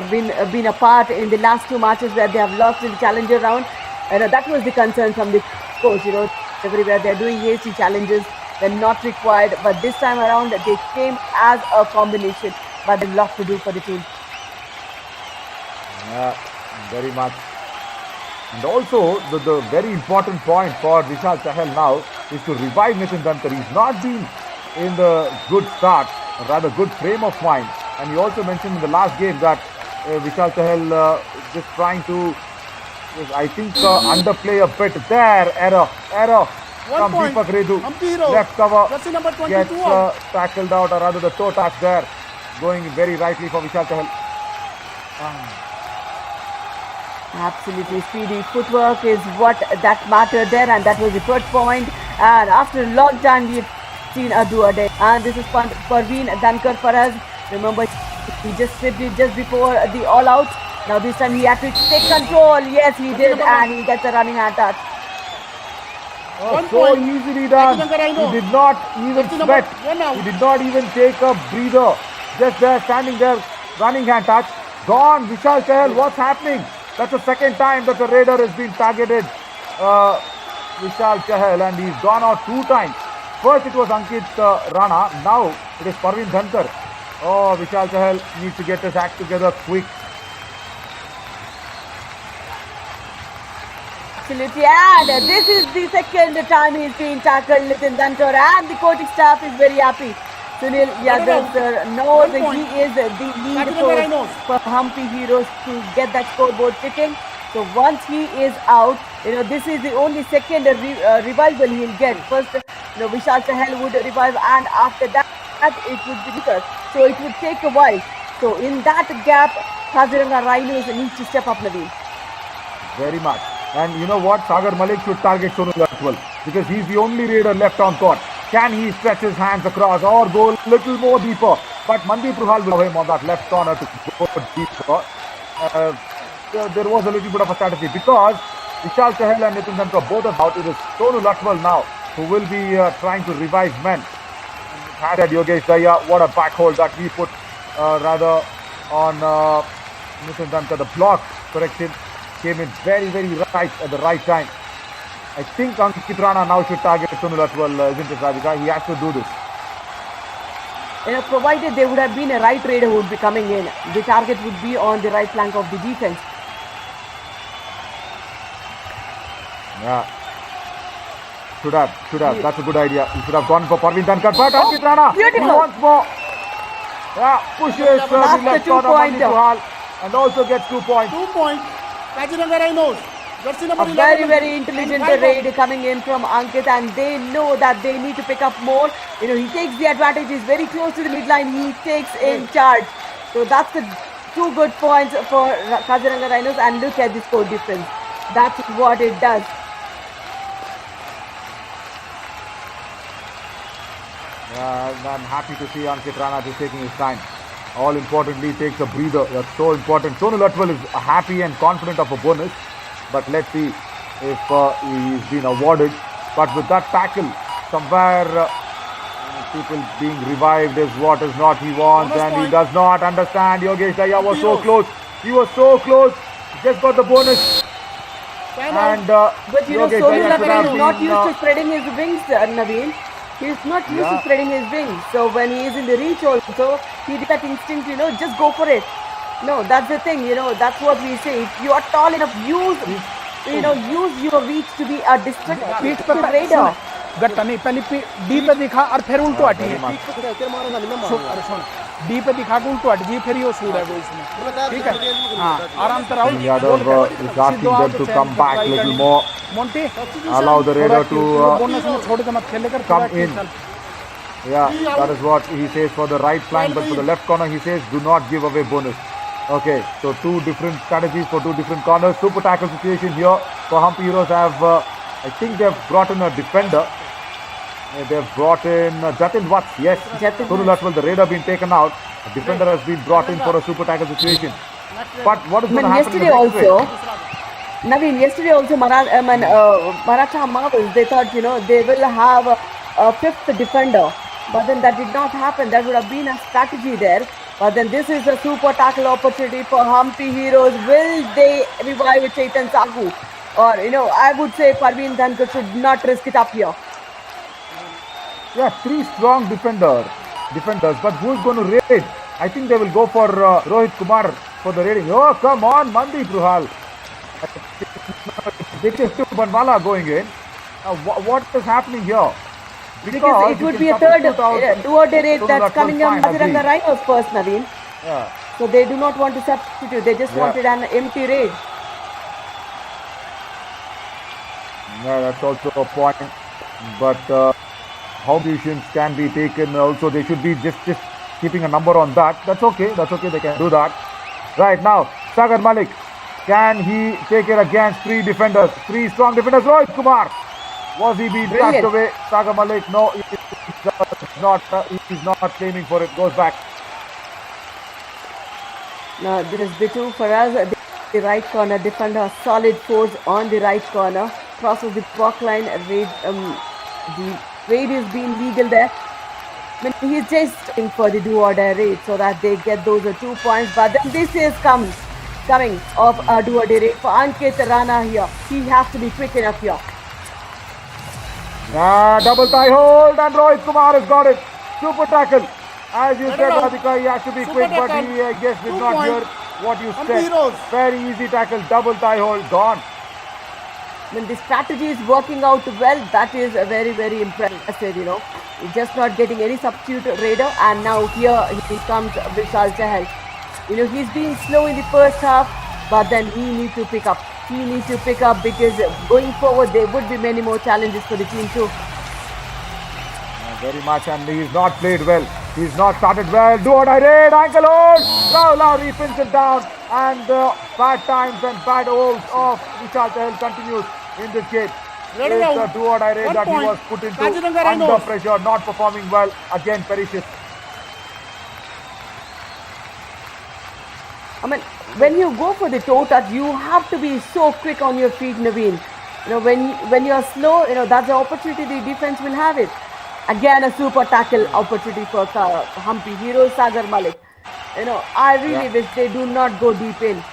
been a part in the last two matches where they have lost in the challenger round. That was the concern from the coach. Everywhere they're doing hasty challenges, they're not required. But this time around, they came as a combination. But there's a lot to do for the team. Yeah, very much. And also, the very important point for Vishal Chahal now is to revive Nitin Dhankar. He's not been in the good start, rather good frame of mind. And he also mentioned in the last game that Vishal Chahal just trying to, I think, underplay a bit. There, error 1 from point. Deepak Redu. Hero. Left cover Jersey number 22 gets out. tackled out, or rather the toe touch there, going very rightly for Vishal Chahal. Absolutely, speedy footwork is what that mattered there, and that was the third point. And after a long time, we've seen a do-or-die. And this is Periyar Dhankar for us. Remember, he just stripped it just before the all-out. Now this time he had to take control. Yes, he did, and he gets a running hand touch. One So point. easily done. Nitin Dhankar, I know. He did not even Jersey number sweat. 1 out. He did not even take a breather. Just there, standing there, running hand touch. Gone. Vishal Chahal, what's happening? That's the second time that the Raider has been targeted. Vishal Chahal, and he's gone out 2 times. First it was Ankit Rana. Now it is Periyar Dhankar. Oh, Vishal Chahal needs to get his act together quick. Absolutely, and this is the second time he's been tackled, Nitin Dhankar, and the coaching staff is very happy. Sunil Yadav sir knows that he is the lead coach for Humpy Heroes to get that scoreboard ticking. So once he is out, this is the only second revival he'll get. First, Vishal Chahal would revive, and after that, it would be Dhankar. So it would take a while. So in that gap, Kaziranga Rhinos need to step up, Naveen. Very much. And you know what? Sagar Malik should target Sonu Latwal because he's the only Raider left on court. Can he stretch his hands across or go a little more deeper? But Mandeep Ruhal will have him on that left corner to go deeper. There was a little bit of a strategy because Vishal Chahal and Nitin Dhankar both are out. It is Sonu Latwal now who will be trying to revive men. Had Yogesh Daya, what a back hold that he put rather on Nitin Dhankar. The block correction came in very, very right at the right time. I think Ankit Rana now should target Sonu Latwal, isn't it, Radhika? He has to do this. Provided there would have been a right raider who would be coming in, the target would be on the right flank of the defense. Yeah. Should have. That's a good idea. He should have gone for Periyar Dhankar, but Ankit Rana beautiful. once more. Yeah, pushes the That's left the corner of 2-pointer. Mandeep Ruhal and also gets 2 points. 2 points. Kaziranga Rhinos. Jersey number A 11. very, very intelligent And 5 raid coming in from Ankit, and they know that they need to pick up more. He takes the advantage. He's very close to the midline. He takes in charge. So that's the 2 good points for Kaziranga Rhinos, and look at the score difference. That's what it does. I'm happy to see Ankit Rana just taking his time. All importantly, takes a breather. That's so important. Sonu Latwal is happy and confident of a bonus, but let's see if he's been awarded. But with that tackle, somewhere people being revived is what is not he wants, Bonus and he point. does not understand. Yogesh Daya was so Heroes. close. He was so close. He just got the bonus. Time out. And But Yogesh Sonu Daya should Latwal have is not been, used to spreading his wings, Naveen. He's not used to spreading his wings. So when he is in the reach also, he did that instinct, just go for it. No, that's the thing, that's what we say. If you are tall enough, use your reach to be a पीठ पे raider. गट्टा नहीं, पहले D पे दिखा और फिर उल्टो हटी है। very अरे सुन, डी पे दिखा के उल्टो हट जी, फिर ये सूद है वो इसमें, ठीक है? हाँ, आराम से Rahul. Yadav is asking them to come back a little more. Monty, Allow the Raider to bonus में छोड़ के मत खेले कर, come थोड़ा in. चल। Yeah, that is what he says for the right flank, but for the left corner he says do not give away bonus. Okay, so 2 different strategies for 2 different corners. Super tackle situation here for Humpy Heroes have, I think they've brought in a defender. They've brought in Jatin Watts, yes. Jatin Sonu Latwal, the Raider, been taken out. A defender has been brought in for a super tackle situation. But what is I going to mean, happen in the yesterday next also, wave? Naveen, yesterday also, Maratha Marvels, they thought, they will have a fifth defender. But then that did not happen. That would have been a strategy there. But then this is a super tackle opportunity for Humpy Heroes. Will they revive Chaitan Sagu? Or, I would say Parveen Dhankar should not risk it up here. Yeah, three strong defenders. But who is going to raid? I think they will go for Rohit Kumar for the raiding. Oh, come on, Mandi Bruhal. This is to Banwala going in. What is happening here? Because it would be a third do-or-die raid that's coming up Vijaynagara Rhinos first, Naveen. Yeah. So they do not want to substitute. They just wanted an empty raid. Yeah, that's also a point. But how decisions can be taken also, they should be just keeping a number on that. That's okay. They can do that. Right now, Sagar Malik. Can he take it against three strong defenders? Rohit Kumar. Was he being cast away? Sagar Malik, no, he's not claiming for it. Goes back. Now there is Bitu for us. The right corner defender, solid force on the right corner. Crosses the block line. The raid is being legal there. I mean, he's just looking for the do-or-die raid so that they get those 2 points. But then this is coming of a do-or-die raid for Ankit Rana here. He has to be quick enough here. Double thigh hold and Rohit Kumar has got it. Super tackle. As you said, Radhika, he has to be quick, but he, I guess, did not hear what you said. Very easy tackle, double thigh hold, gone. When the strategy is working out well, that is very, very impressive, He's just not getting any substitute raider, and now here he comes Vishal Chahal. He's been slow in the first half, but then he needs to pick up. He needs to pick up because going forward there would be many more challenges for the team too. Very much, and he's not played well. He's not started well. Do-or-die raid, ankle hold. Lowry pins it down, and the bad times and bad holds of Vishal Chahal continues in this game. It's a do-or-die raid that he was put into under pressure, not performing well. Again, perishes. I mean, when you go for the toe touch, you have to be so quick on your feet, Naveen. When you're slow, that's the opportunity the defense will have it. Again, a super tackle opportunity for Humpy Heroes, Sagar Malik. I really wish they do not go deep in.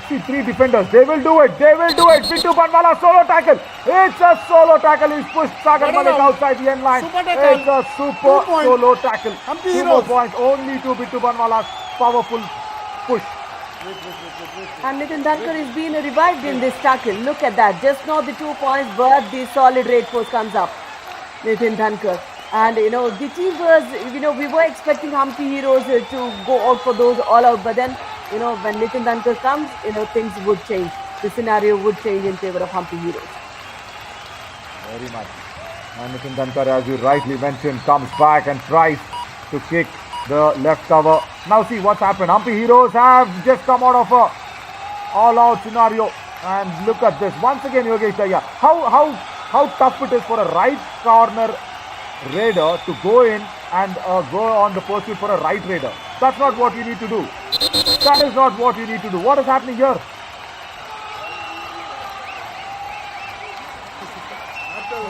See, three defenders. They will do it. Bintu Banwala solo tackle. It's a solo tackle. He's pushed Sagar Malik outside the end line. It's a super solo tackle. 2 more points only to Bintu Banwala's powerful push. And Nitin Dhankar is being revived in this tackle. Look at that. Just not the 2 points, but the solid raid force comes up. Nitin Dhankar. And, the team was, we were expecting Humpy Heroes to go out for those all out. But then, when Nitin Dhankar comes, things would change. The scenario would change in favor of Humpy Heroes. Very much. And Nitin Dhankar, as you rightly mentioned, comes back and tries to kick the left cover. Now see what's happened. Humpy Heroes have just come out of a all-out scenario. And look at this. Once again, Yogesh Daya. How tough it is for a right corner raider to go in and go on the pursuit for a right raider. That's not what you need to do. That is not what you need to do. What is happening here?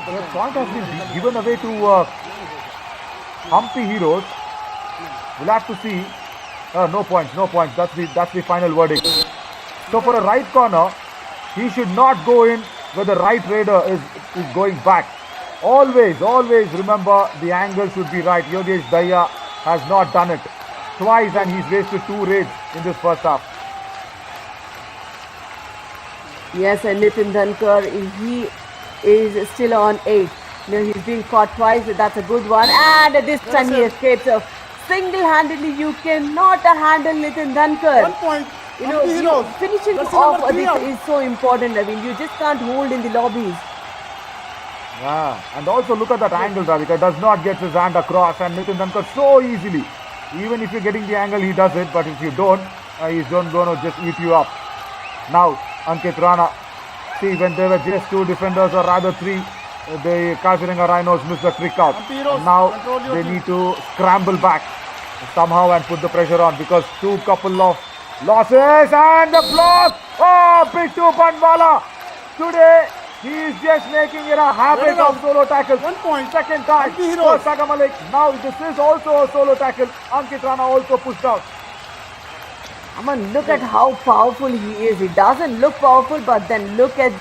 The point has been given away to Humpy Heroes. We'll have to see. No points. That's the final verdict. So for a right corner, he should not go in where the right raider is going back. Always remember the angle should be right. Yogesh Daya has not done it twice, and he's wasted 2 raids in this first half. Yes, and Nitin Dhankar, he is still on 8. He's been caught twice. That's a good one. And this time he escapes. Single-handedly, you cannot handle Nitin Dhankar. 1 point. Finishing off this is so important. I mean, you just can't hold in the lobbies. Yeah, and also look at that angle, Radhika. Does not get his hand across, and Nitin Dhankar so easily. Even if you're getting the angle, he does it. But if you don't, he's going to just eat you up. Now, Ankit Rana. See, when there were just 2 defenders, or rather 3, the Kaziranga Rhinos missed the trick out. And now they need to scramble back. somehow and put the pressure on, because two couple of losses and the block. Oh, Bittu Banwala. Today he is just making it a habit of solo tackles. 1 point. Second time Hampi for Heroes. Sagar Malik. Now this is also a solo tackle. Ankit Rana also pushed out. I mean, look at how powerful he is. He doesn't look powerful, but then look at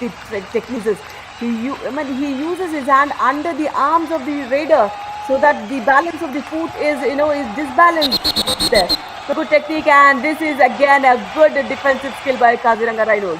the techniques. He uses his hand under the arms of the raider so that the balance of the foot is disbalanced there. So good technique, and this is again a good defensive skill by Kaziranga Rhinos.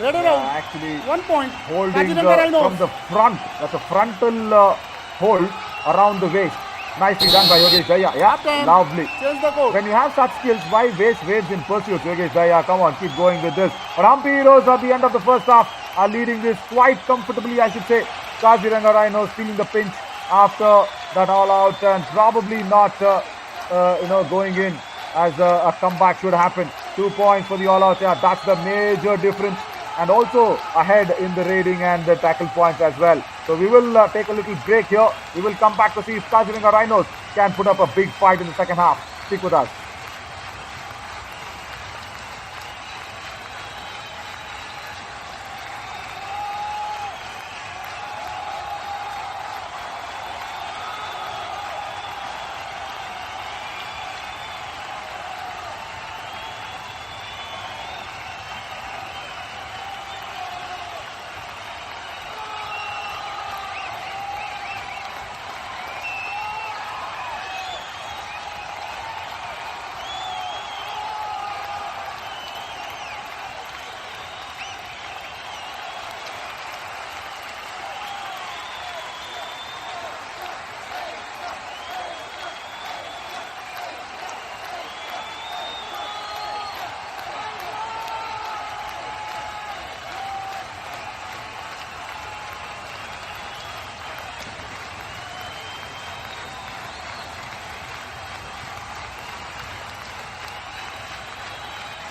Raider out. Actually 1 point. holding Kaziranga Rhinos. from the front. That's a frontal hold around the waist. Nicely done by Yogesh Daya. Yeah, Captain. lovely. Change the course. When you have such skills, why waste waves in pursuit? Yogesh Daya, come on, keep going with this. But Hampi Heroes at the end of the first half are leading this quite comfortably, I should say. Kaziranga Rhinos feeling the pinch after that all out, and probably not going in as a comeback should happen. 2 points for the all out. Yeah, that's the major difference, and also ahead in the rating and the tackle points as well. So we will take a little break here. We will come back to see if Kaziranga Rhinos can put up a big fight in the second half. Stick with us.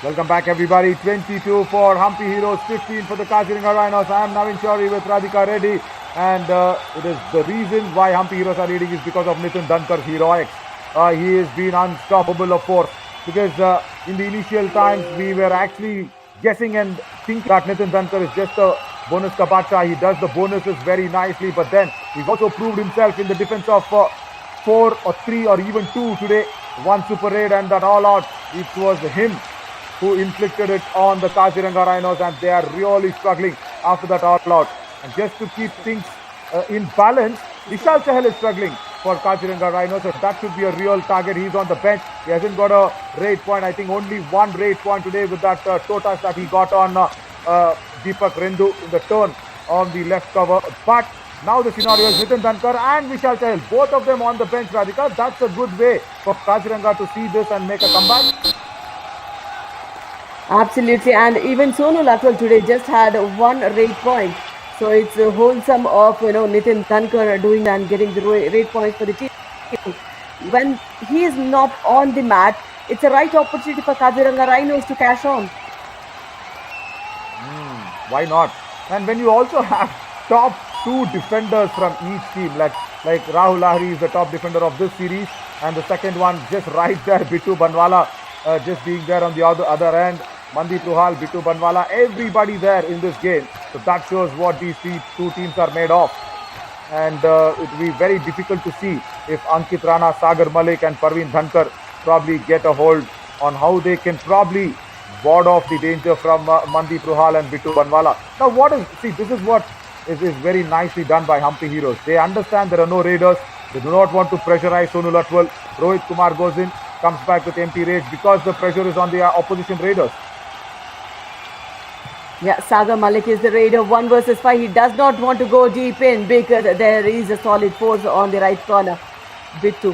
Welcome back, everybody. 22 for Hampi Heroes, 15 for the Kaziranga Rhinos. I am Navin Chaudhary with Radhika Reddy, and it is the reason why Hampi Heroes are leading is because of Nitin Dankar's heroics. He has been unstoppable, of course, because in the initial times we were actually guessing and thinking that Nitin Dankar is just a bonus kabacha. He does the bonuses very nicely, but then he's also proved himself in the defense of 4 or 3 or even 2 today. One super raid and that all out. It was him who inflicted it on the Kaziranga Rhinos, and they are really struggling after that all out. And just to keep things in balance, Vishal Chahal is struggling for Kaziranga Rhinos, so that should be a real target. He's on the bench. He hasn't got a raid point. I think only one raid point today with that toe touch that he got on Deepak Rendu in the turn on the left cover. But now the scenario is Nitin Dankar and Vishal Chahal, both of them on the bench, Radhika. That's a good way for Kaziranga to see this and make a comeback. Absolutely, and even Sonu Latwal today just had 1 raid point. So it's wholesome of Nitin Dhankar doing and getting the raid points for the team. When he is not on the mat, it's a right opportunity for Kaziranga Rhinos to cash on. Why not? And when you also have top 2 defenders from each team, like Rahul Lahiri is the top defender of this series, and the second one just right there, Bittu Banwala just being there on the other end. Mandeep Ruhal, Bittu Banwala, everybody there in this game. So that shows what these 2 teams are made of. And it will be very difficult to see if Ankit Rana, Sagar Malik and Parveen Dhankar probably get a hold on how they can probably ward off the danger from Mandeep Ruhal and Bittu Banwala. Now this is what is very nicely done by Hampi Heroes. They understand there are no raiders. They do not want to pressurize Sonu Latwal. Rohit Kumar goes in, comes back with empty raids because the pressure is on the opposition raiders. Yeah, Sagar Malik is the raider, 1 versus 5. He does not want to go deep in because there is a solid force on the right corner. Bittu.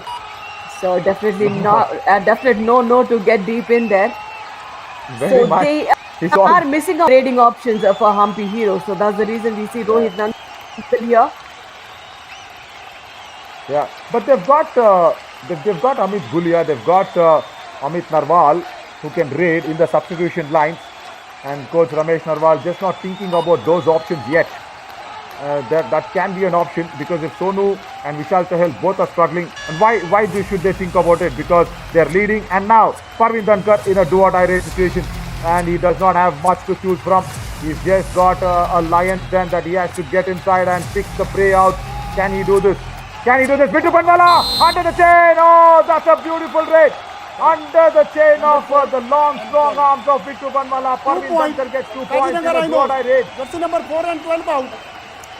So definitely not, definitely no to get deep in there. Very so much. They are missing out raiding options for Hampi Heroes. So that's the reason we see Rohit Nandal here. Yeah, but they've got Amit Gulia, they've got Amit Narwal who can raid in the substitution lines. And coach Ramesh Narwal just not thinking about those options yet. That can be an option, because if Sonu and Vishal Chahal both are struggling. And why should they think about it? Because they're leading, and now Parveen Dhankar in a do-or-die race situation, and he does not have much to choose from. He's just got a lion's den that he has to get inside and pick the prey out. Can he do this? Can he do this? Bittu Banwala under the chain. Oh, that's a beautiful raid. Under the chain of the long, strong arms of Bittu Banwala. 2 Parveen points. Dhankar gets 2 points in Vijaynagara a do-or-die raid. Jersey number 4 and 12 out.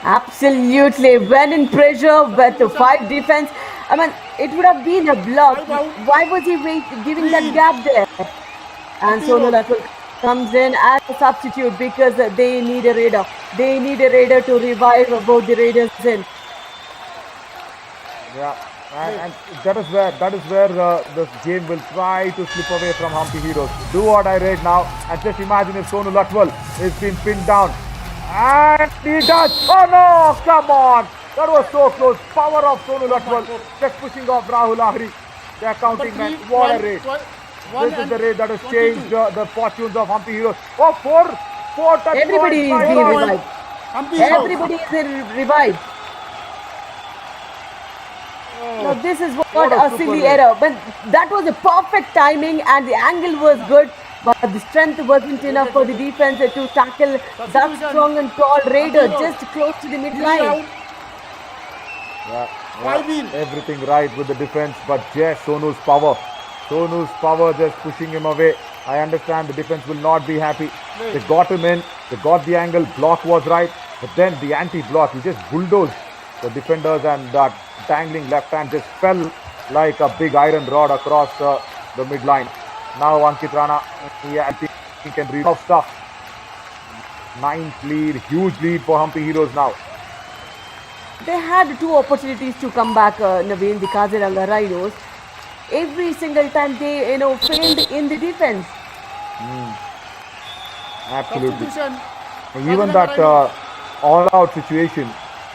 Absolutely. When in pressure with the 5 defense, I mean, it would have been a block. Why was he giving that gap there? And Sonu Latwal comes in as a substitute because they need a raider. They need a raider to revive both the raiders in. Yeah, and that is where this game will try to slip away from Hampi Heroes. Do or die raid now, and just imagine if Sonu Latwal is being pinned down. And he does. Oh no, come on. That was so close. Power of Sonu Latwal. Just pushing off Rahul Ahri. They are counting, man. What a raid. This is the raid that has changed the fortunes of Hampi Heroes. Oh, four touch Everybody points. is being revived. Hampi Heroes. Everybody is revived. Now this is what a a super silly raid. error. But that was a perfect timing and the angle was good. But the strength wasn't enough for the defense to tackle that strong and tall raider just close to the midline. Yeah, Five in. everything right with the defense, but just Sonu's power. Sonu's power just pushing him away. I understand the defense will not be happy. They got him in, they got the angle, block was right, but then the anti-block, he just bulldozed the defenders, and that dangling left hand just fell like a big iron rod across the midline. Now Ankit Rana, I think he can read tough stuff. 9th lead, huge lead for Hampi Heroes now. They had 2 opportunities to come back, Naveen, the Kaziranga Rhinos. Every single time they, failed in the defense. Absolutely. Substitution. Even that all-out situation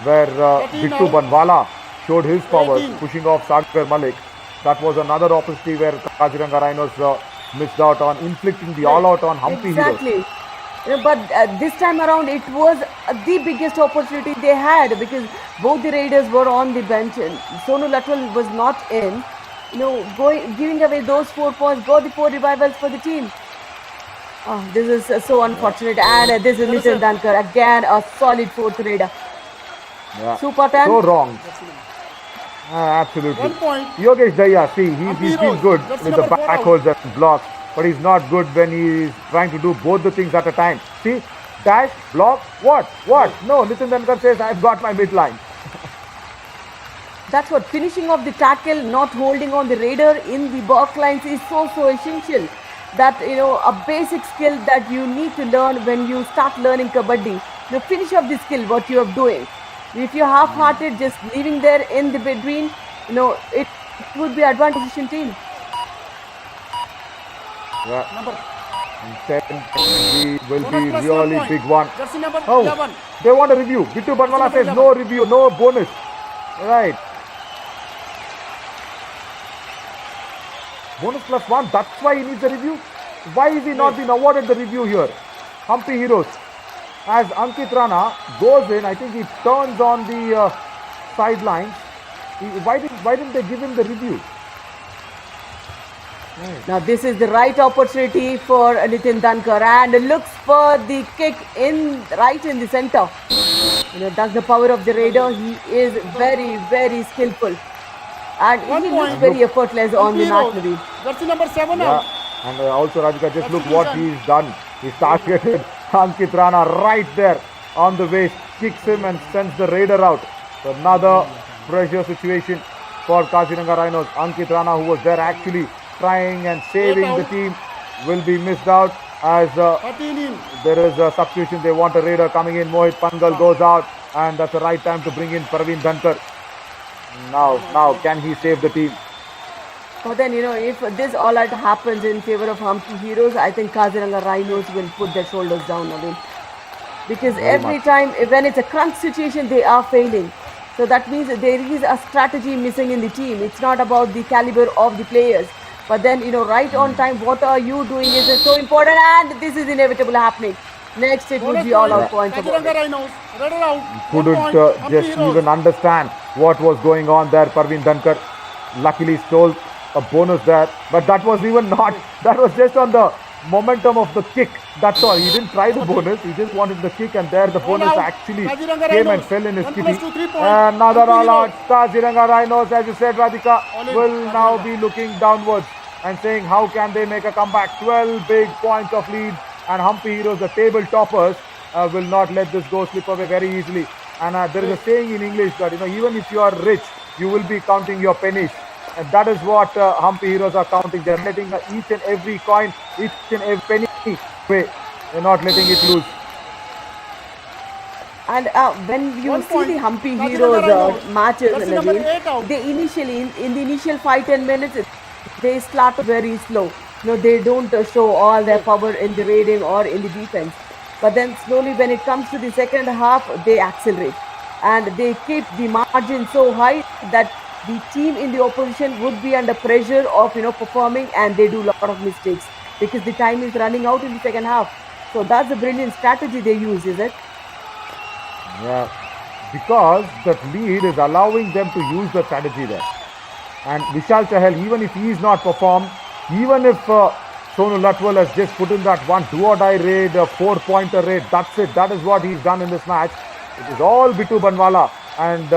where Bittu Banwala showed his powers, 18. pushing off Sagar Malik. That was another opportunity where Kaziranga Rhinos missed out on inflicting the all-out on Hampi Heroes. Exactly. But this time around, it was the biggest opportunity they had because both the raiders were on the bench. And Sonu Latwal was not in. Giving away those 4 points, got the 4 revivals for the team. Oh, this is so unfortunate. And this is Nitin Dhankar again, a solid 4th raider. Yeah. Super 10. So wrong. Absolutely. 1 point. Yogesh Daya, see, he's Hampi been Heroes. good That's with the number 4 out. backholds and blocks, but he's not good when he's trying to do both the things at a time. See, dash, block, what? No, Nitin Dhankar says, I've got my midline. That's what finishing off the tackle, not holding on the raider in the box lines is so essential. That a basic skill that you need to learn when you start learning kabaddi. Finish off the skill what you are doing. If you're half-hearted, just leaving there in the between, it would be advantage team. Yeah. And 10 will be Bonus plus really 1 point. big one. Jersey number Oh, 11. they want a review. Bittu Banwala says no review, no bonus. Right. Bonus plus 1, that's why he needs a review. Why is he not been awarded the review here? Hampi Heroes. As Ankit Rana goes in, I think he turns on the sidelines. Why didn't they give him the review? Now this is the right opportunity for Nitin Dhankar and looks for the kick right in the center. That's the power of the raider. He is very, very skillful. And 1 he point. looks very effortless on the mat. Heroes. Jersey number 7 Yeah. out. And also Radhika, just look what he's done. He's targeted Ankit Rana right there on the waist, kicks him and sends the raider out. So another pressure situation for Kaziranga Rhinos. Ankit Rana, who was there actually trying and saving the team, will be missed out as 13 in. there is a substitution. They want a raider coming in. Mohit Pangal goes out, and that's the right time to bring in Parveen Dhankar. Now, can he save the team? But then, if this all-out happens in favor of Hampi Heroes, I think Kaziranga Rhinos will put their shoulders down again. Because every time, when it's a crunch situation, they are failing. So that means there is a strategy missing in the team. It's not about the caliber of the players. But then, right on time, what are you doing is so important, and this is inevitable happening. Next, it would Bonus be all point. out points. Kaziranga Rhinos. Red out. 1 Couldn't point. Hampi just Heroes. even understand what was going on there. Parveen Dhankar luckily stole a bonus there, but that was even not. That was just on the momentum of the kick. That's all. He didn't try the bonus. He just wanted the kick, and there the bonus out. actually Kaziranga came and Rhinos. fell in his 1 kitty. plus 2, 3 points. Another Hampi all out. Heroes. Kaziranga Rhinos, as you said, Radhika, All in. will now be looking downwards and saying how can they make a comeback. 12 big points of lead, and Hampi Heroes, the table toppers, will not let this go slip away very easily. And there is a saying in English that even if you are rich, you will be counting your pennies. And that is what Hampi Heroes are counting. They're letting each and every coin, each and every penny away. They're not letting it loose. And when you 1 see point. the Hampi Kaziranga Heroes Rhinos. matches, Jersey number Naveen, 8 out. they initially, in the initial 5-10 minutes, they start very slow. They don't show all their power in the raiding or in the defense. But then slowly, when it comes to the second half, they accelerate. And they keep the margin so high that the team in the opposition would be under pressure of performing, and they do a lot of mistakes because the time is running out in the second half. So that's a brilliant strategy they use, is it? Yeah, because that lead is allowing them to use the strategy there. And Vishal Chahal, even if he is not performed, even if Sonu Latwal has just put in that one do-or-die raid, a 4-pointer raid, that's it. That is what he's done in this match. It is all Bitu Banwala and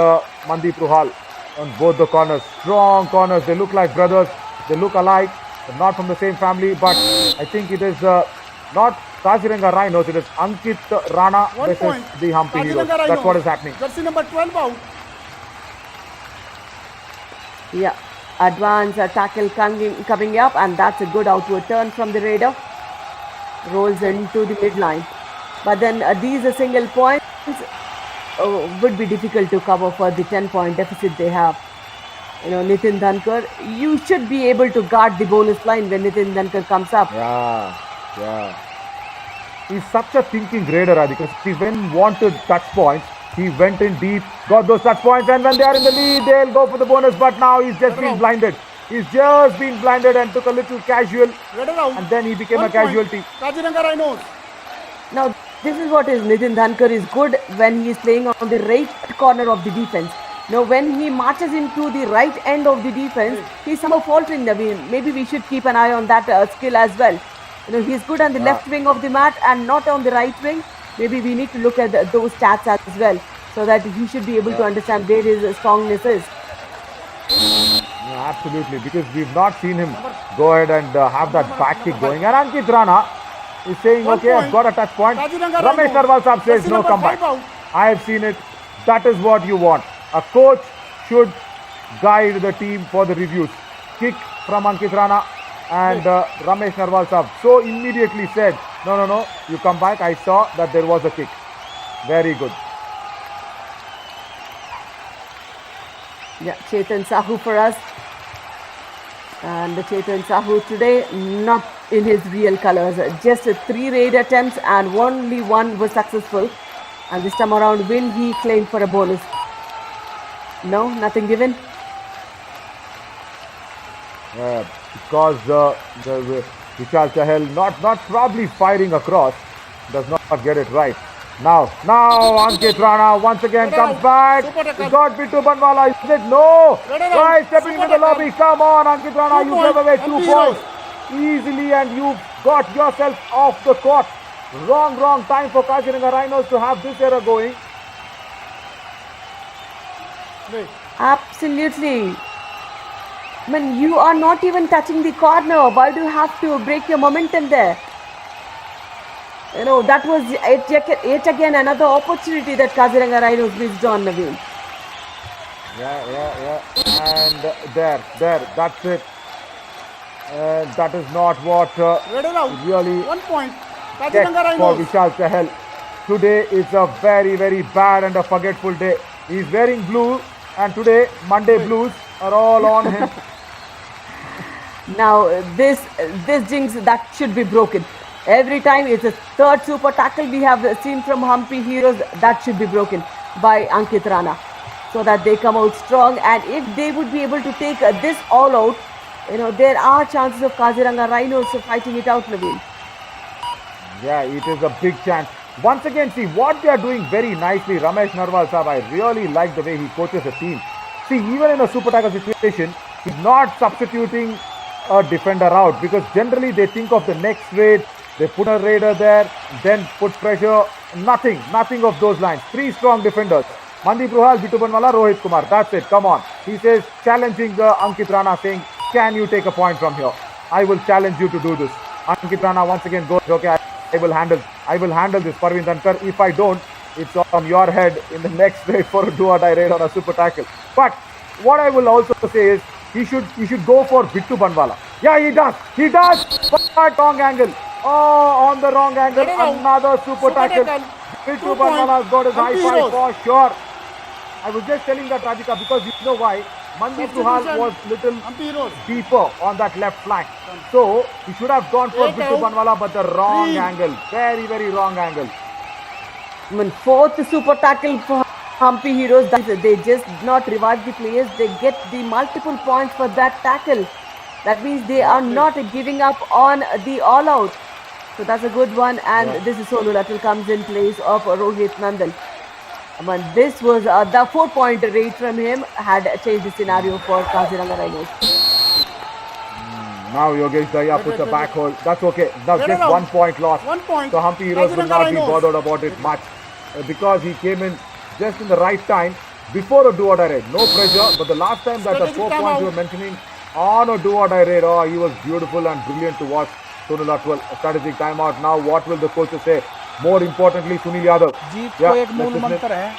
Mandeep Ruhal on both the corners. Strong corners. They look like brothers. They look alike. They're not from the same family, but I think it is not Kaziranga Rhinos. It is Ankit Rana 1 versus point. the Hampi Heroes. Kaziranga That's Rhinos. what is happening. Jersey number 12 out. Yeah, advance tackle coming up, and that's a good outward turn from the Raider. Rolls into the midline. But then these single points would be difficult to cover for the 10-point deficit they have. Nitin Dhankar, you should be able to guard the bonus line when Nitin Dhankar comes up. Yeah. He's such a thinking raider, because he when wanted touch points, he went in deep, got those touch points, and when they are in the lead, they'll go for the bonus. But now he's just been blinded. He's just been blinded and took a little casual, Red out. and then he became 1 a casualty. point. Kaziranga Rhinos. Now, this is what is Nitin Dhankar is good when he is playing on the right corner of the defense. Now, when he marches into the right end of the defense, he's somehow faltering. Maybe we should keep an eye on that skill as well. He's good on the left wing of the mat and not on the right wing. Maybe we need to look at those stats as well, so that he should be able to understand where his strongness is. Yeah, absolutely, because we've not seen him go ahead and have that back kick going. And Ankit Rana is saying, 1 okay, I've point. got a touch point. Kaziranga Ramesh Rhinos. Narwal Saab says Jersey no number comeback. 5 out. I have seen it. That is what you want. A coach should guide the team for the reviews. Kick from Ankit Rana, and Ramesh Narwal Saab so immediately said, no, you come back. I saw that there was a kick. Very good. Yeah, Chetan Sahu for us. And the Chetan Sahu today, not in his real colors. Just 3 raid attempts and only 1 was successful. And this time around, will he claim for a bonus? No, nothing given. Because the Vishal Chahal not probably firing across, does not get it right. Now Ankit Rana once again comes back. He got Bitu Banwala. He said no. Right, stepping into the lobby. Come on, Ankit Rana, you gave away 2 points easily, and you got yourself off the court. Wrong time for Kaziranga Rhinos to have this error going. Absolutely. You are not even touching the corner. Why do you have to break your momentum there? That was yet again another opportunity that Kaziranga Rhinos missed on, Naveen. Yeah. And there, that's it. That is not what Red out. really 1 point. gets Kaziranga for Rhinos. Vishal Chahal. Today is a very, very bad and a forgetful day. He's wearing blue, and today Monday blues are all on him. Now, this jinx that should be broken. Every time it's a 3rd super tackle we have seen from Hampi Heroes, that should be broken by Ankit Rana, so that they come out strong. And if they would be able to take this all out, there are chances of Kaziranga Rhinos fighting it out, Naveen. Yeah, it is a big chance. Once again, see what they are doing very nicely. Ramesh Narwal Sahab, I really like the way he coaches the team. See, even in a super tackle situation, he's not substituting a defender out because generally they think of the next raid, they put a raider there, then put pressure. Nothing of those lines. Three strong defenders. Mandeep Ruhal, Bittu Banwala, Rohit Kumar. That's it. Come on. He says, challenging Ankit Rana, saying, can you take a point from here? I will challenge you to do this. Ankit Rana once again goes, okay, I will handle this, Parveen Dhankar. If I don't, it's on your head in the next raid for a do-or-die raid on a super tackle. But what I will also say is, he should go for Bittu Banwala. Yeah, he does. But wrong angle. Oh, on the wrong angle. Another super tackle. Bittu Banwala has got his high five for sure. I was just telling that, Radhika, because you know why? Mandeep Ruhal was little deeper on that left flank. So, he should have gone for Bittu Banwala, but the wrong angle. Very, very wrong angle. I mean, fourth super tackle for Hampi Heroes. They just not revive the players. They get the multiple points for that tackle. That means they are not giving up on the all-out. So that's a good one. And this is Sonu Latul comes in place of Rohit Nandan. I mean, this was the 4-point raid from him had changed the scenario for Kaziranga Rhinos. Now Yogesh Daya puts a back hold. That's okay. Now just 1 point lost. 1 point. So Hampi Heroes will not be bothered about it much because he came in just in the right time before a do-or-die raid. No pressure. But the last time that the 4 points you were mentioning on a do-or-die raid, oh, he was beautiful and brilliant to watch. Sonal Atwal, a strategic timeout. Now what will the coaches say? More importantly, Sunil Yadav. जीत को एक मूल मंत्र है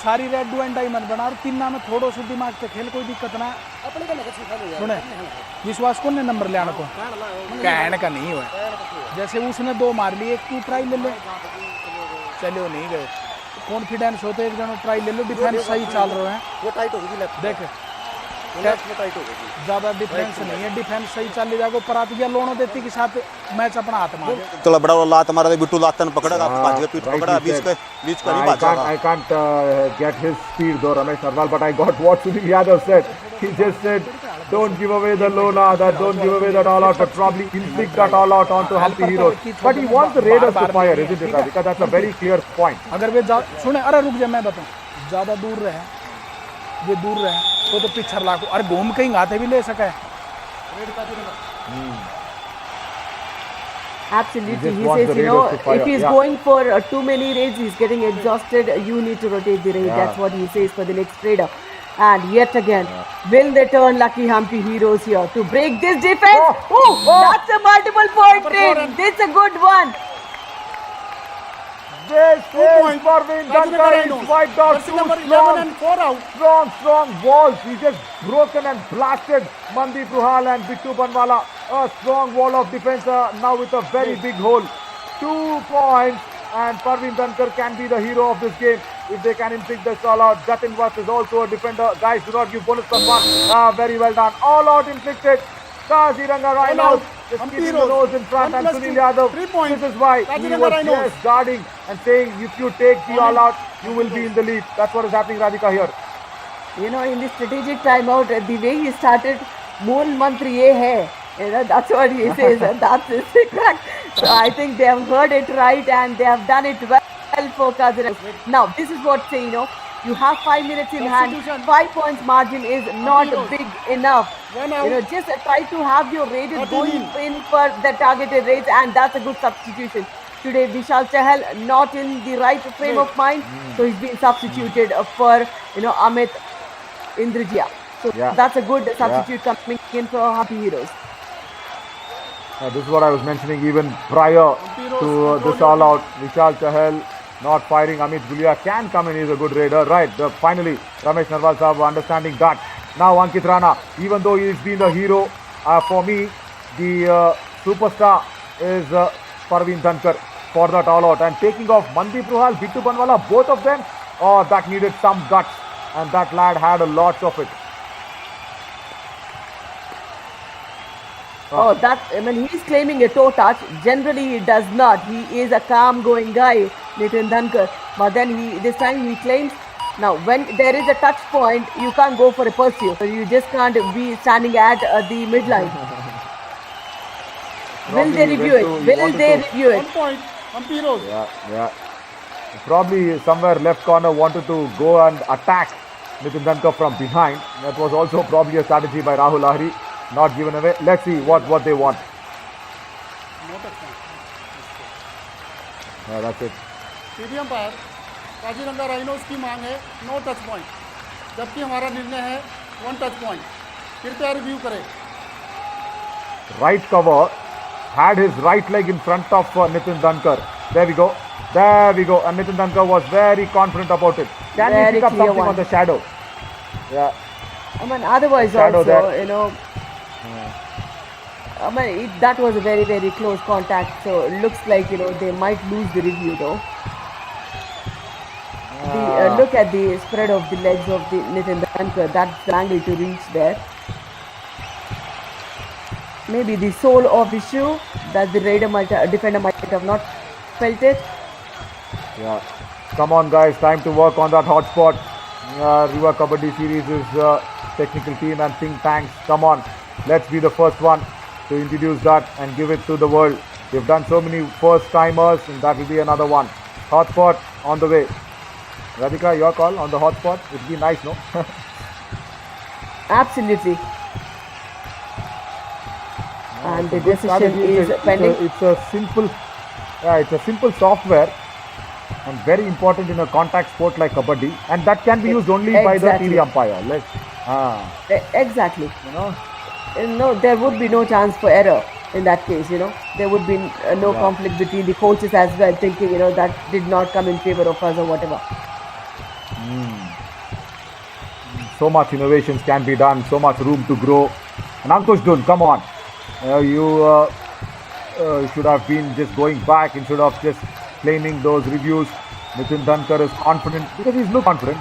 सारी red do and die मत बना और तीन में थोड़ो सो दिमाग से खेल कोई दिक्कत ना सुने विश्वास कौन ने नंबर ले आने को कहने का नहीं हुआ जैसे उसने 2 मार लिए एक तू ट्राई ले ले चलो नहीं गए कॉन्फिडेंस होते एक जन ट्राई ले लो डिफेंस सही चल रहे हैं वो टाइट हो गई लेफ्ट देख लेफ्ट में टाइट हो गई ज्यादा डिफेंस नहीं है डिफेंस सही चल जाएगा पर आती गया लोनो देती के साथ मैच अपना हाथ मार चलो बड़ा वाला लात मारा बिट्टू लातन पकड़ेगा बाजू के पीठ पकड़ा बीच का नहीं बाजा I can't get his speed though Ramesh Narwal, but I got what Sunil Yadav said. He just said don't give away the Lona, that don't give away that all out, but probably inflict that all out onto Hampi Heroes. But he wants the Raiders to fire, isn't it, Radhika? That's a very clear point. अगर वे सुने अरे रुक जा मैं बताऊं ज्यादा दूर रहे वे दूर रहे तो पिछड़ लाखों अरे घूम कहीं आते भी ले सके Absolutely, he says, you know, if he's going for too many raids, he's getting exhausted, you need to rotate the raid. That's what he says for the next raider. And yet again, will they turn lucky Hampi Heroes here to break this defense? That's a multiple point raid. This is a good one. This is Parveen Dhankar is wiped out. Two number 11 and 4 out. Strong walls. He just broken and blasted Mandeep Ruhal and Bittu Banwala. A strong wall of defense now with a very big hole. 2 points and Parveen Dhankar can be the hero of this game if they can inflict this all out. Jatin Vass is also a defender. Guys, do not give bonus plus 1. Very well done. All out inflicted. Kaziranga Rhinos just keeping the nose in front and Sunil Yadav. 3 points. This is why he was just guarding and saying if you take the all out, you will be in the lead. That's what is happening, Radhika, here. You know, in the strategic timeout, the way he started, Mool Mantra ye hai. You know, that's what he says. That's correct. So I think they have heard it right and they have done it well for Kaziranga. Now, this is what say, you know, you have 5 minutes in hand. 5 points margin is not big enough. You know, just try to have your raiders going in for the targeted raids, and that's a good substitution. Today, Vishal Chahal not in the right frame of mind, so he's been substituted for, you know, Amit Indrajia. So that's a good substitute coming in for Happy Heroes. This is what I was mentioning even prior to this all out. Vishal Chahal not firing. Amit Gulia can come in. He's a good raider. Right. Finally, Ramesh Narwal Sahab understanding that. Now Ankit Rana, even though he's been the hero, for me, the superstar is Parveen Dhankar for that all out. And taking off Mandeep Ruhal, Bittu Banwala, both of them, that needed some guts. And that lad had a lot of it. Oh, that, I mean, he's claiming a toe touch. Generally, he does not. He is a calm going guy, Nitin Dhankar. But then this time he claims, now when there is a touch point, you can't go for a pursuit. So you just can't be standing at the midline. Will they review it? Will they review it? 1 point. Hampi Heroes. Yeah. Probably somewhere left corner wanted to go and attack Nitin Dankar from behind. That was also probably a strategy by Rahul Lahiri. Not given away. Let's see what they want. No touch point. Yeah, that's it. TV umpire Kaziranga rhinos की मांग है no touch point, जबकि हमारा निर्णय है 1 touch point. कृपया review करें। Right cover. Had his right leg in front of Nitin Dankar. There we go. And Nitin Dankar was very confident about it. Can we Very pick up clear something one. on the shadow? Yeah. I mean, otherwise Shadow also, there. you know, I mean, that was a very, very close contact. So it looks like, you know, they might lose the review though. Look at the spread of the legs of the Nitin Dankar. That's the angle to reach there. Maybe the sole of the shoe that the defender might have not felt it. Yeah. Come on, guys. Time to work on that hot spot. Yuva Kabaddi series is technical team and think tanks. Come on. Let's be the first one to introduce that and give it to the world. They've done so many first timers, and that will be another one. Hot spot on the way. Radhika, your call on the hot spot. It'd be nice, no? Absolutely. And the Good decision strategy. is pending. It's a simple software and very important in a contact sport like kabaddi, and that can be used only by the Exactly. TV umpire. Exactly. You know. No, there would be no chance for error in that case, you know. There would be no conflict between the coaches as well, thinking, you know, that did not come in favor of us or whatever. So much innovations can be done, so much room to grow. And Ankush Dun, come on. You should have been just going back instead of just claiming those reviews. Nitin Dankar is confident because he's not confident.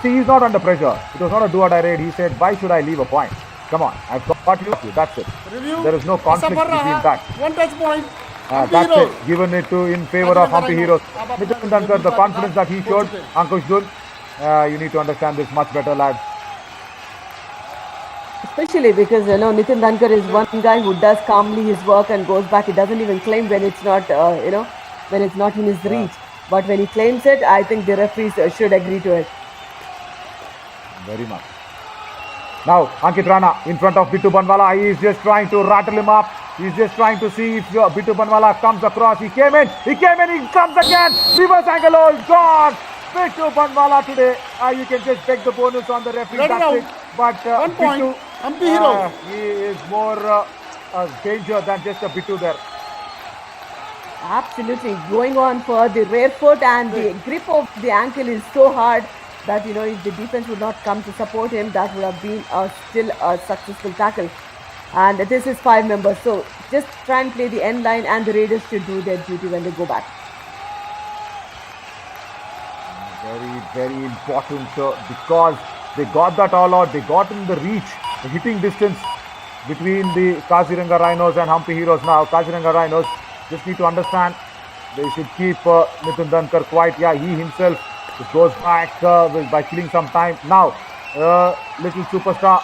He's not under pressure. It was not a do or die raid. He said, why should I leave a point? Come on, I've got you. That's it. Review. There is no conflict between that. 1 touch point. Hampi That's Heroes. it. Given it to in favor of Hampi Heroes. Nitin Dankar, the confidence that he showed, Ankush Dun, you need to understand this much better, lads. Especially because, you know, Nitin Dankar is one guy who does calmly his work and goes back. He doesn't even claim when it's not, when it's not in his reach. But when he claims it, I think the referees should agree to it. Very much. Now, Ankit Rana in front of Bittu Banwala. He is just trying to rattle him up. He's just trying to see if Bittu Banwala comes across. He came in, he comes again. Reverse angle hold, gone. Bittu Banwala today. You can just beg the bonus on the referee. Let it That's out. it. But 1 point. Bittu, Hampi Heroes. he is more a danger than just a Bittu there. Absolutely. Going on for the rear foot, and the grip of the ankle is so hard that, you know, if the defense would not come to support him, that would have been still a successful tackle. And this is 5 members. So just try and play the end line, and the Raiders should do their duty when they go back. Very, very important because they got that all out. They got in the reach, the hitting distance between the Kaziranga Rhinos and Hampi Heroes. Now, Kaziranga Rhinos just need to understand they should keep Nitin Dankar quiet. Yeah, he himself just goes back by killing some time. Now, little superstar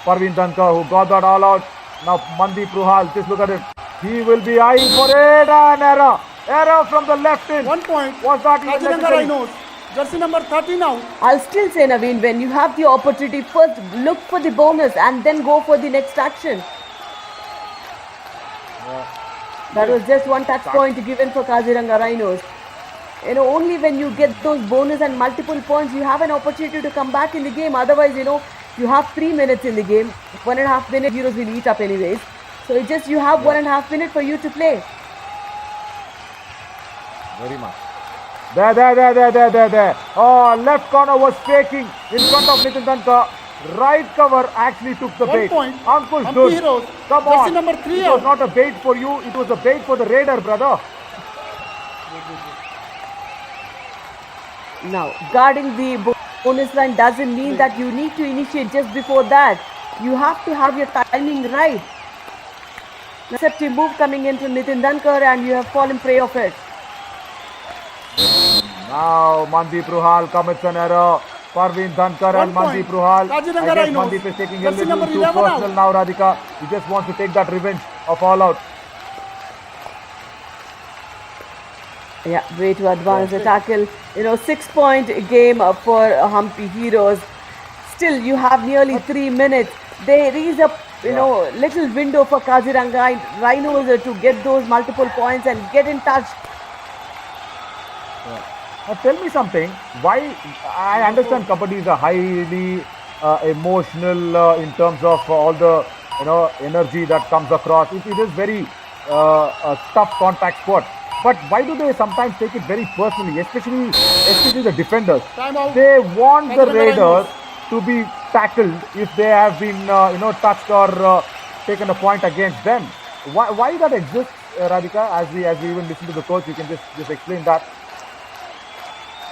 Periyar Dankar who got that all out. Now, Mandeep Ruhal, just look at it. He will be eyeing for it, and error from the left in. 1 point. Was that even Kaziranga necessary? Rhinos. Jersey number 13 out. I'll still say, Naveen, when you have the opportunity, first look for the bonus and then go for the next action. That was just 1 touch point given for Kaziranga Rhinos. You know, only when you get those bonus and multiple points, you have an opportunity to come back in the game. Otherwise, you know, you have 3 minutes in the game. 1.5 minutes, Heroes will eat up anyways. So it's just you have 1.5 minutes for you to play. Very much. There. Oh, left corner was faking in front of Nitin Dankar. Right cover actually took the 1 bait. point. Ankush Hampi Dun. Heroes. Come Jersey on. number 3 It was out. not a bait for you. It was a bait for the Raider, brother. Now, guarding the bonus line doesn't mean that you need to initiate just before that. You have to have your timing right. Receptive move coming into Nitin Dankar, and you have fallen prey of it. Now Mandeep Ruhal commits an error. Periyar Dankar 1 and point. Mandeep Ruhal. Kaziranga I guess Rhinos. Mandeep is taking a Jersey little number too 11 out. personal now, Radhika. He just wants to take that revenge of all out. Yeah, way to advance the tackle. 6-point game for Humpy Heroes. Still, you have nearly 3 minutes. There is a little window for Kaziranga Rhinos to get those multiple points and get in touch. Now tell me something. Why I understand Kabaddi is a highly emotional in terms of all the energy that comes across. It is very a tough contact sport. But why do they sometimes take it very personally, especially the defenders? Time out. They want the Kaziranga raiders Rhinos. to be tackled if they have been touched or taken a point against them. Why that exists, Radhika? As we even listen to the coach, you can just explain that.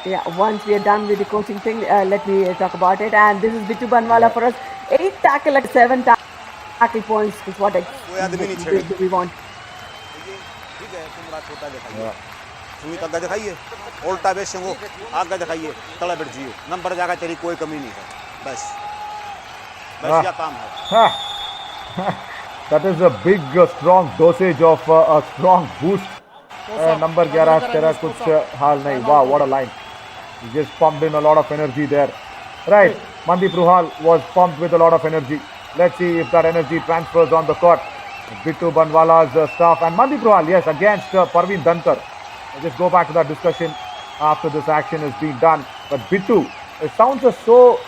Yeah, once we are done with the coaching thing, let me talk about it. And this is Bittu Banwala for us. 8 tackle at 7 tackle points is what we want. ठीक है तुम छोटा दिखाइए सुई तक दिखाइए उल्टा base संगो आगे दिखाइए तला बैठ जियो नंबर जाएगा तेरी कोई कमी नहीं है बस बस यह काम है That is a big strong dosage of a strong boost. Number 11 तेरा कुछ हाल नहीं. Wow, what a line. He just pumped in a lot of energy there. Right, Mandip Ruhal was pumped with a lot of energy. Let's see if that energy transfers on the court. Bittu Banwala's staff and Mandip Ruhal, yes, against Parveen Dhankar. I'll just go back to that discussion after this action is being done. But Bittu, it sounds so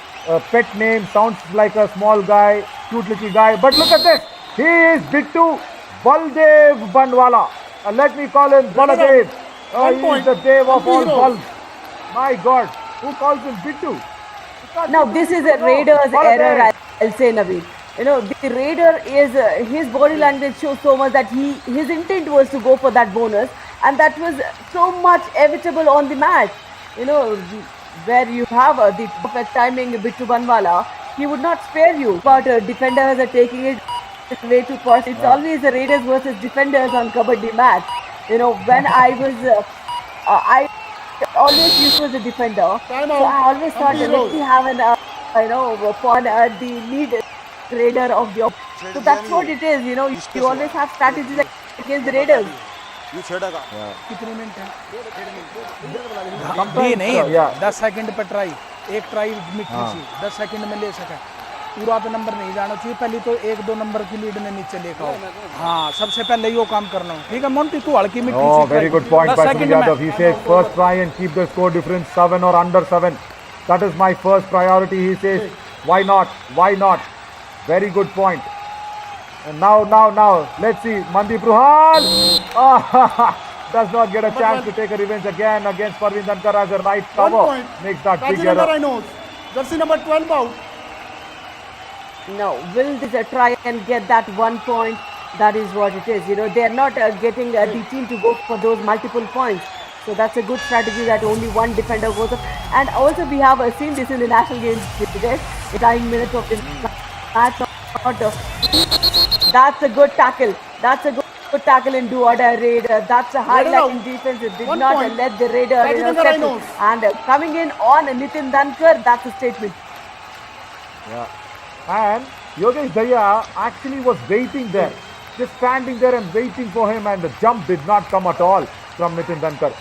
pet name, sounds like a small guy, cute little guy. But look at this. He is Bittu Baldev Banwala. Let me call him Baladev. He is the Dev of all balls. My God, who calls him Bittu? Now this is a Raiders error, I'll say, Naveen. The Raider is his body language shows so much that his intent was to go for that bonus, and that was so much evitable on the match. Where you have the perfect timing, Bittu Banwala, he would not spare you. But defenders are taking it way too fast. It's always the Raiders versus defenders on Kabaddi match. When I was, I always used to as a defender, so I always thought that let me have an, for the lead Raider of the so that's what it is. You always have strategies against the Raiders. ये छेड़ेगा कितने minute है Sometimes, ये नहीं yeah. 10 second पे try एक try मिटनी चाहिए 10 second में ले सके पूरा पे नंबर नहीं जाना चाहिए पहले तो 1-2 नंबर की लीड में नीचे लेकर आओ हाँ सबसे पहले यो काम करना हो ठीक है मोंटी तू हल्की मिट्टी Oh, very good point by Sunil Yadav. He says first try and keep the score difference 7 or under 7. That is my first priority. He says why not? Why not? Very good point. And now, let's see. Mandip Ruhal does not get a chance to take a revenge again against Parveen Dhankar as a right cover. Makes that big Kaziranga error. Rhinos. Jersey number 12 out. No, will this try and get that 1 point? That is what it is. They are not getting the team to go for those multiple points. So that's a good strategy that only one defender goes up. And also we have seen this in the national games today. The 9 minutes of this match. That's a good tackle. That's a good tackle in do-or-die Raider. That's a highlighting defense. It did 1 not point. let the Raider settle. And coming in on Nitin Dhankar, that's a statement. Yeah. And Yogesh Daya actually was waiting there. Just standing there and waiting for him, and the jump did not come at all from Nitin Dhankar.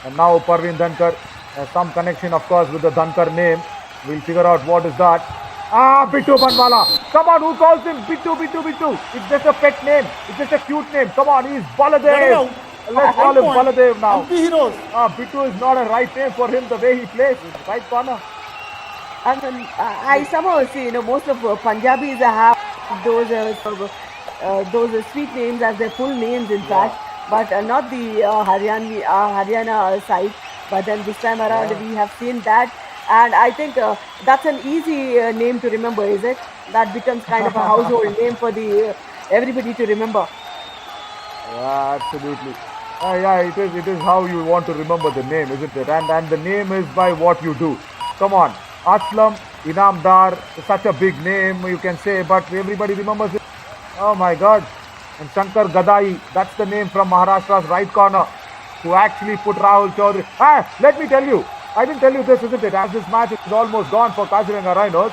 And now Parveen Dhankar has some connection, of course, with the Dhankar name. We'll figure out what is that. Bittu Banwala. Come on, who calls him Bittu? It's just a pet name. It's just a cute name. Come on, he's Baladev. Let's call him Baladev now. Heroes. Bittu is not a right name for him the way he plays. Right corner. And I somehow see, most of Punjabis have those sweet names as their full names, in fact, but not the Haryana side. But then this time around, we have seen that, and I think that's an easy name to remember, is it? That becomes kind of a household name for the everybody to remember. Yeah, absolutely. Yeah, it is how you want to remember the name, isn't it? And the name is by what you do. Come on. Aslam Inamdar, such a big name you can say, but everybody remembers it. Oh my God. And Shankar Gadai, that's the name from Maharashtra's right corner, who actually put Rahul Chaudhary. Let me tell you, I didn't tell you this, isn't it? As this match is almost gone for Kaziranga Rhinos.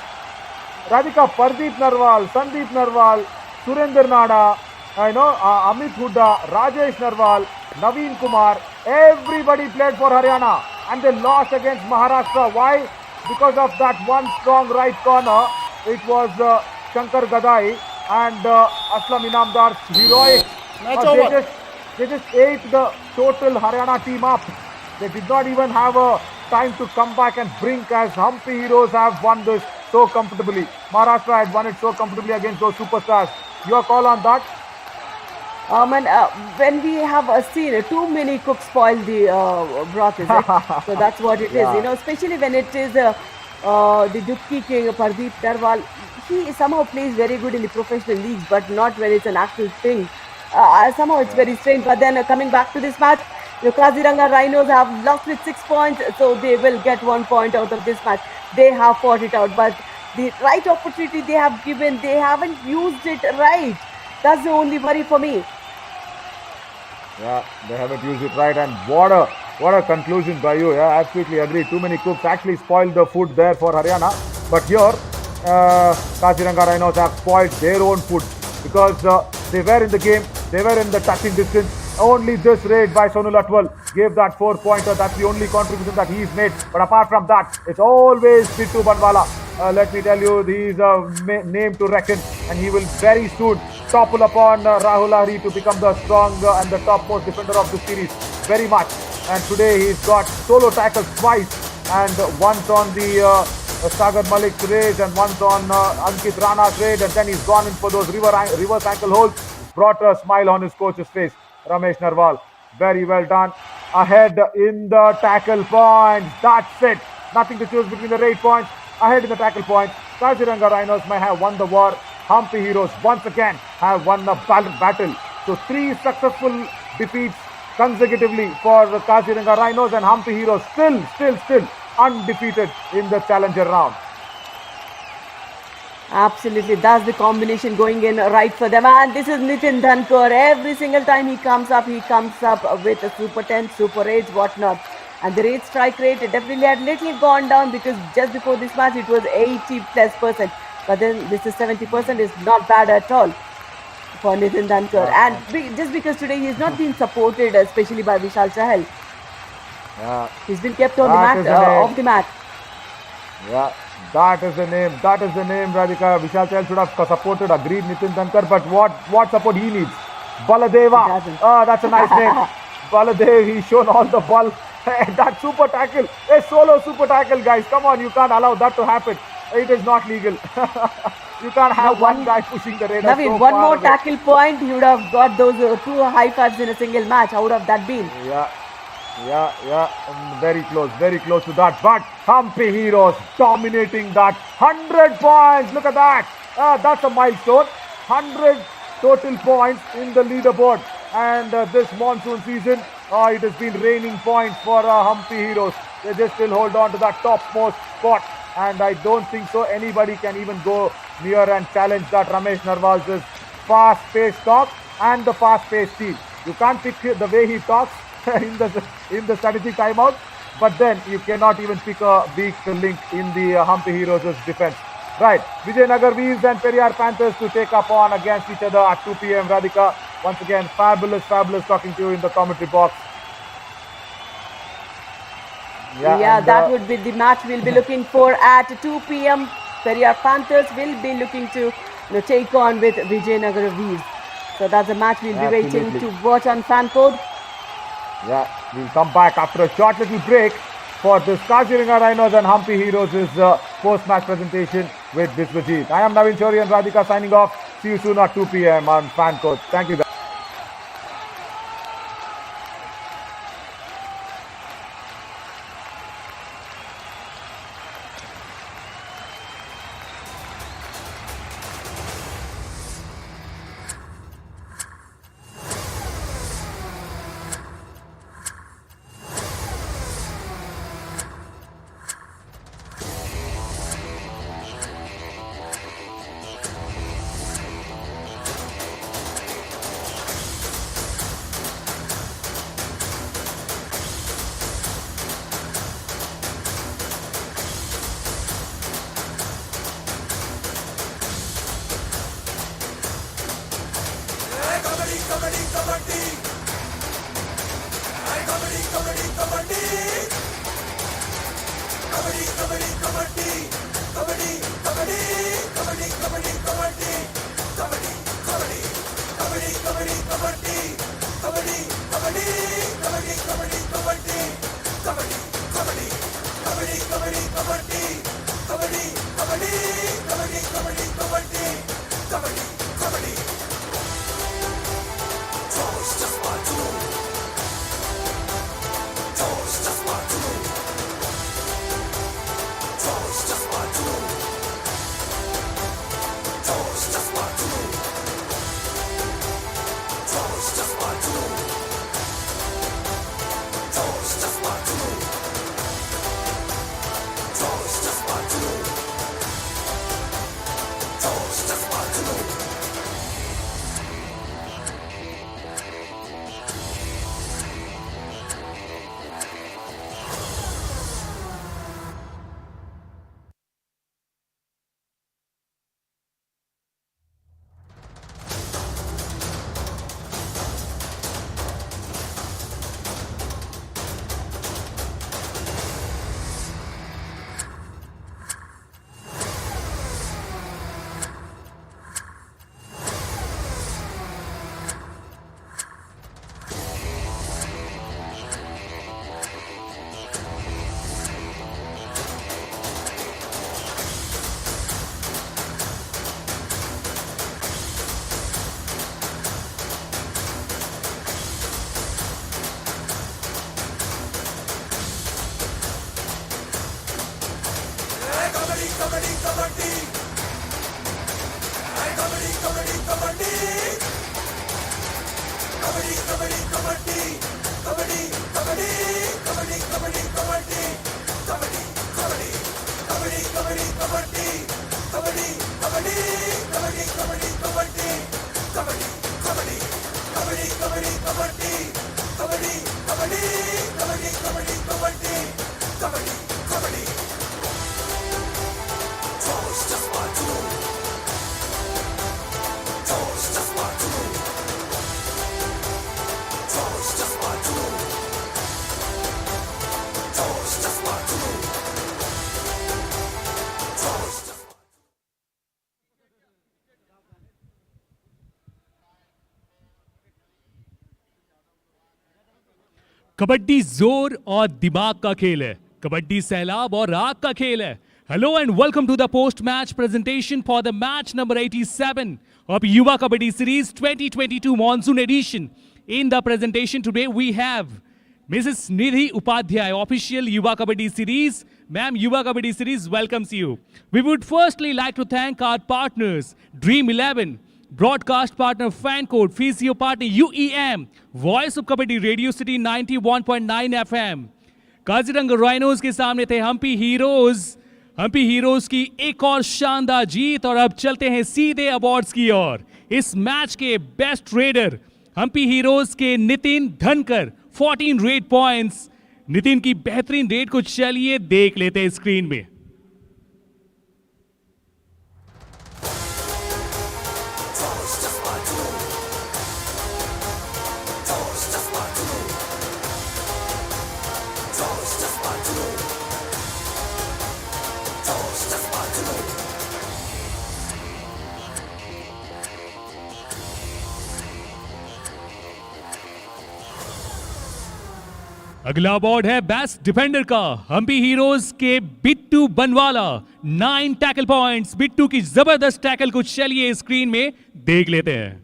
Radhika, Pardeep Narwal, Sandeep Narwal, Surender Nada, Amit Hooda, Rajesh Narwal, Naveen Kumar, Everybody played for Haryana and they lost against Maharashtra. Why? Because of that one strong right corner. It was Shankar Gadai and Aslam Inamdar's heroic. Match They over. just ate the total Haryana team up. They did not even have a time to come back and blink as Hampi Heroes have won this so comfortably. Maharashtra had won it so comfortably against those superstars. Your call on that? When we have seen too many cooks spoil the broth, is it? So that's what it is, you know, especially when it is the Dukki King, Pardeep Narwal. He somehow plays very good in the professional leagues, but not when it's an actual thing. Somehow it's very strange. But then coming back to this match, the Kaziranga Rhinos have lost with 6 points, so they will get 1 point out of this match. They have fought it out, but the right opportunity they have given, they haven't used it right. That's the only worry for me. Yeah, they haven't used it right, and what a conclusion by you. Yeah, absolutely agree. Too many cooks actually spoiled the food there for Haryana, but here Kaziranga Rhinos have spoiled their own food because they were in the game, they were in the touching distance. Only this raid by Sonal Atwal gave that 4-pointer. That's the only contribution that he's made. But apart from that, it's always Bittu Banwala. Let me tell you, he's a name to reckon, and he will very soon topple upon Rahul Ahri to become the strong and the topmost defender of the series. Very much. And today he's got solo tackles twice, and once on the Sagar Malik's raid and once on Ankit Rana's raid, and then he's gone in for those reverse ankle holds. Brought a smile on his coach's face. Ramesh Narwal, very well done. Ahead in the tackle points. That's it. Nothing to choose between the raid points. Ahead in the tackle points. Kaziranga Rhinos may have won the war. Hampi Heroes once again have won the battle. So 3 successful defeats consecutively for the Kaziranga Rhinos, and Hampi Heroes still undefeated in the challenger round. Absolutely, that's the combination going in right for them. And this is Nitin Dhankar. Every single time he comes up with a Super 10, Super 8, whatnot. And the rate strike rate definitely had little gone down, because just before this match it was 80+%. But then this is 70%, is not bad at all for Nitin Dhankar. And just because today he is not being supported, especially by Vishal Chahal. Yeah. He's been kept on the mat, off the mat. Yeah. That is the name, Radhika. Vishal Chahal should have supported, agreed, Nitin Dhankar, but what support he needs? Baladeva. That's a nice name. Baladev, he's shown all the ball. That super tackle, a solo super tackle, guys. Come on, you can't allow that to happen. It is not legal. You can't have one guy pushing the radar. Naveen, one more tackle point, he would have got those 2 high fives in a single match. How would have that been? Yeah, very close to that. But Hampi Heroes dominating that. 100 points, look at that. That's a milestone. 100 total points in the leaderboard. And this monsoon season, it has been raining points for Hampi Heroes. They just still hold on to that topmost spot. And I don't think so anybody can even go near and challenge that Ramesh Narwal's fast-paced talk and the fast-paced team. You can't pick the way he talks in the strategic timeout, but then you cannot even pick a weak link in the Hampi Heroes' defense. Right, Vijaynagara Veers and Periyar Panthers to take up on against each other at 2 p.m. Radhika, once again, fabulous talking to you in the commentary box. Yeah, that would be the match we'll be looking for at 2 p.m. Periyar Panthers will be looking to take on with Vijaynagara Veers. So that's a match we'll be waiting to watch on Fan Code. Yeah, we'll come back after a short little break for this Kaziranga Rhinos and Hampi Heroes' post-match presentation with Biswajit. I am Naveen Chori and Radhika signing off. See you soon at 2 p.m. on Fan Code. Thank you guys. Kabaddi जोर और दिमाग का खेल है, कबड्डी सैलाब और आग का खेल है. Hello and welcome to the post-match presentation for the match number 87 of Yuva Kabaddi Series 2022 Monsoon Edition. In the presentation today we have Mrs. Nidhi Upadhyay, official Yuva Kabaddi Series. Ma'am, Yuva Kabaddi Series welcomes you. We would firstly like to thank our partners, Dream 11, broadcast partner Fan Code, physio partner UEM, Voice of Kabaddi Radio City 91.9 FM. Kaziranga rhinos के सामने थे Hampi heroes की एक और शानदार जीत. और अब चलते हैं सीधे अवार्ड्स की ओर. इस मैच के बेस्ट रेडर हम्पी हीरोज के नितिन धनकर, 14 रेड पॉइंट्स. नितिन की बेहतरीन रेड को चलिए देख लेते हैं स्क्रीन में. अगला अवार्ड है बेस्ट डिफेंडर का. हम्पी हीरोज के बिट्टू बनवाला, 9 टैकल पॉइंट्स. बिट्टू की जबरदस्त टैकल को चलिए स्क्रीन में देख लेते हैं.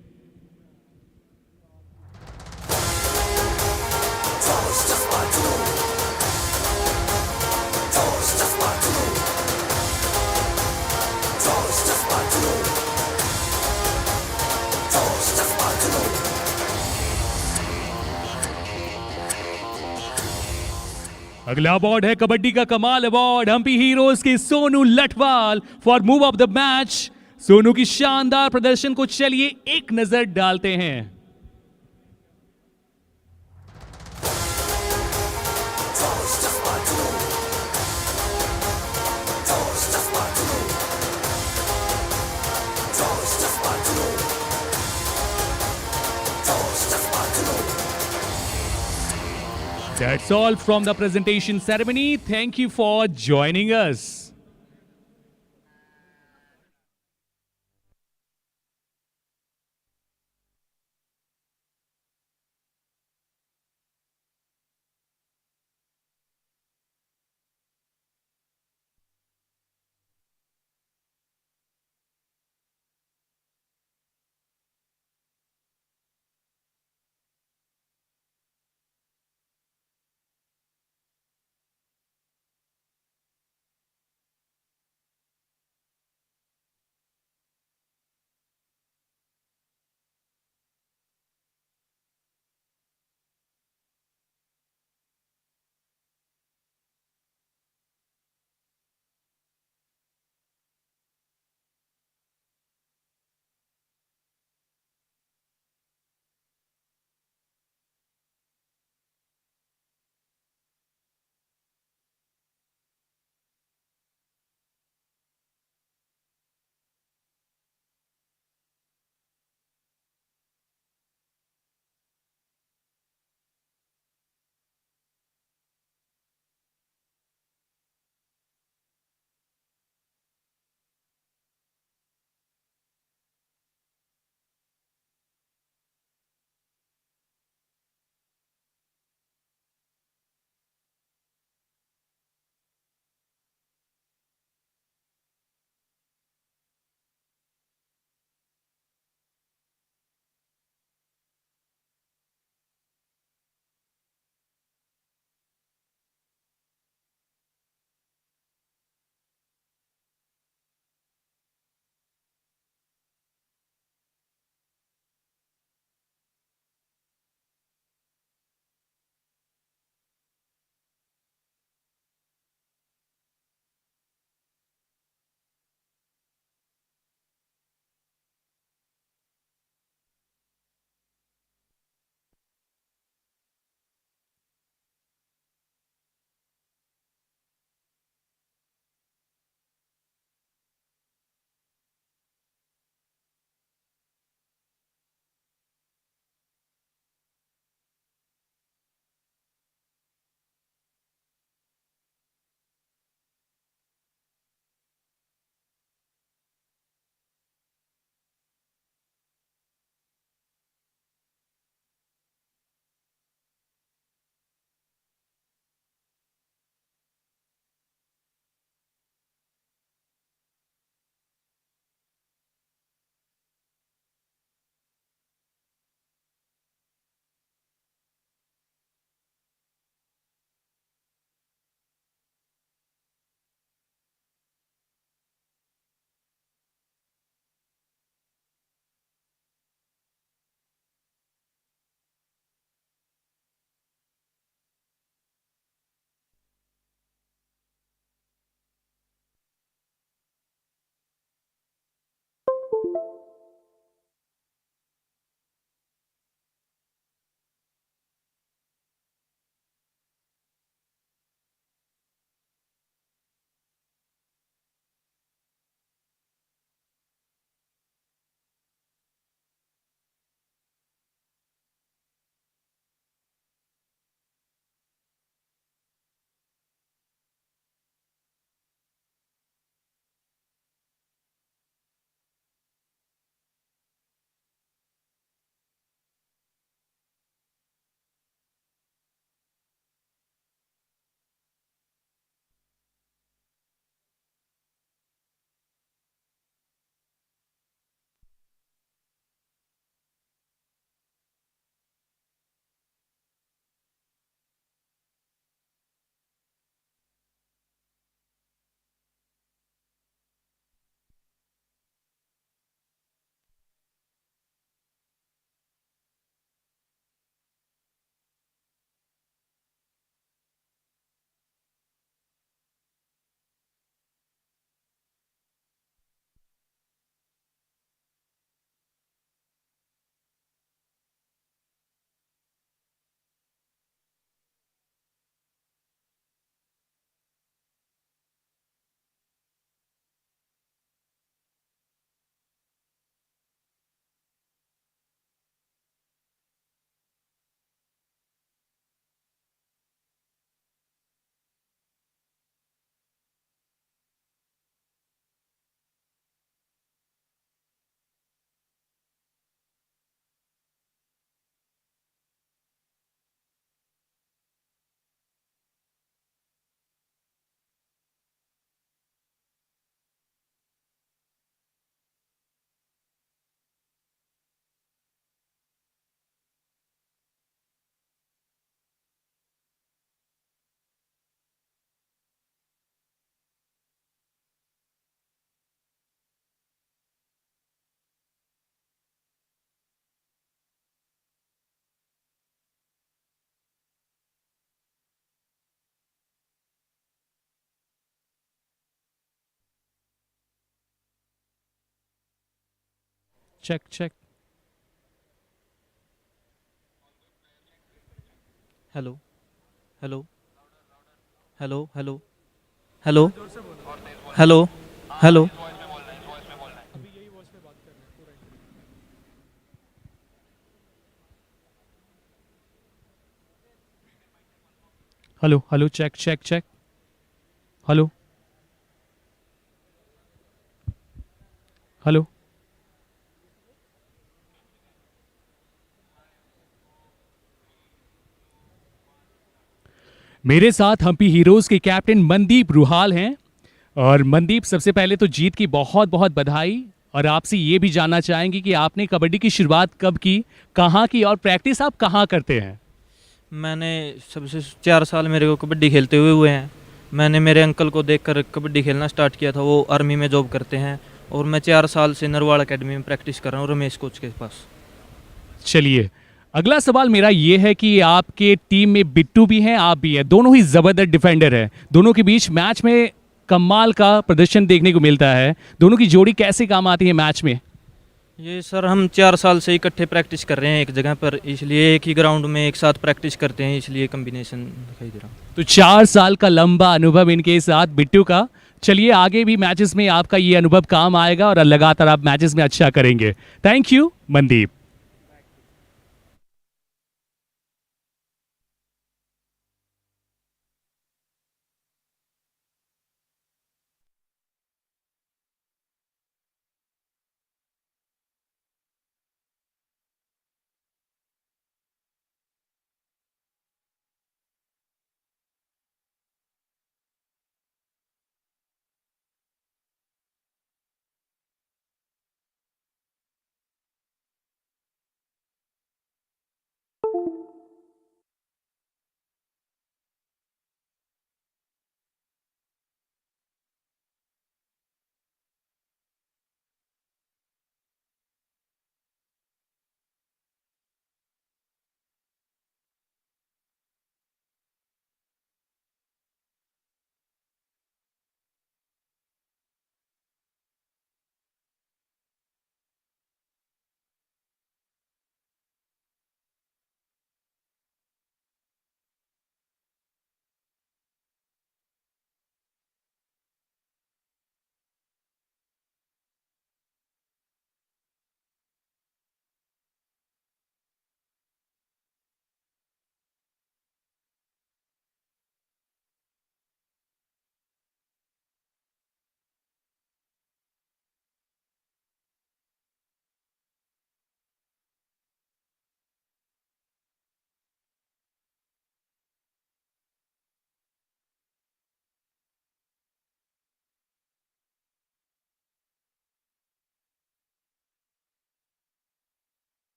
अगला अवार्ड है कबड्डी का कमाल अवार्ड, हम्पी हीरोज के Sonu Lathwal for move of the match. Sonu की शानदार प्रदर्शन को चलिए एक नजर डालते हैं. That's all from the presentation ceremony. Thank you for joining us. Check check. Hello hello hello hello hello hello hello. Hello hello check check check. Hello hello. मेरे साथ हम्पी हीरोज के कैप्टन मनदीप रुहाल हैं। और मनदीप, सबसे पहले तो जीत की बहुत बहुत बधाई। और आपसे ये भी जानना चाहेंगे कि आपने कबड्डी की शुरुआत कब की, कहाँ की, और प्रैक्टिस आप कहाँ करते हैं? मैंने सबसे 4 साल मेरे को कबड्डी खेलते हुए हैं। मैंने मेरे अंकल को देखकर कबड्डी खेलना स्टार्ट किया था, वो आर्मी में जॉब करते हैं। और मैं 4 साल से नरवाड़ एकेडमी में प्रैक्टिस कर रहा हूँ रमेश कोच के पास। चलिए, अगला सवाल मेरा ये है कि आपके टीम में बिट्टू भी हैं, आप भी हैं, दोनों ही जबरदस्त डिफेंडर हैं। दोनों के बीच मैच में कमाल का प्रदर्शन देखने को मिलता है। दोनों की जोड़ी कैसे काम आती है मैच में? ये सर हम 4 साल से इकट्ठे प्रैक्टिस कर रहे हैं एक जगह पर, इसलिए एक ही ग्राउंड में एक साथ प्रैक्टिस करते हैं, इसलिए कम्बिनेशन दिखाई दे रहा। तो 4 साल का लंबा अनुभव इनके साथ बिट्टू का। चलिए, आगे भी मैचेस में आपका ये अनुभव काम आएगा और लगातार आप मैचेस में अच्छा करेंगे। Thank you Mandeep.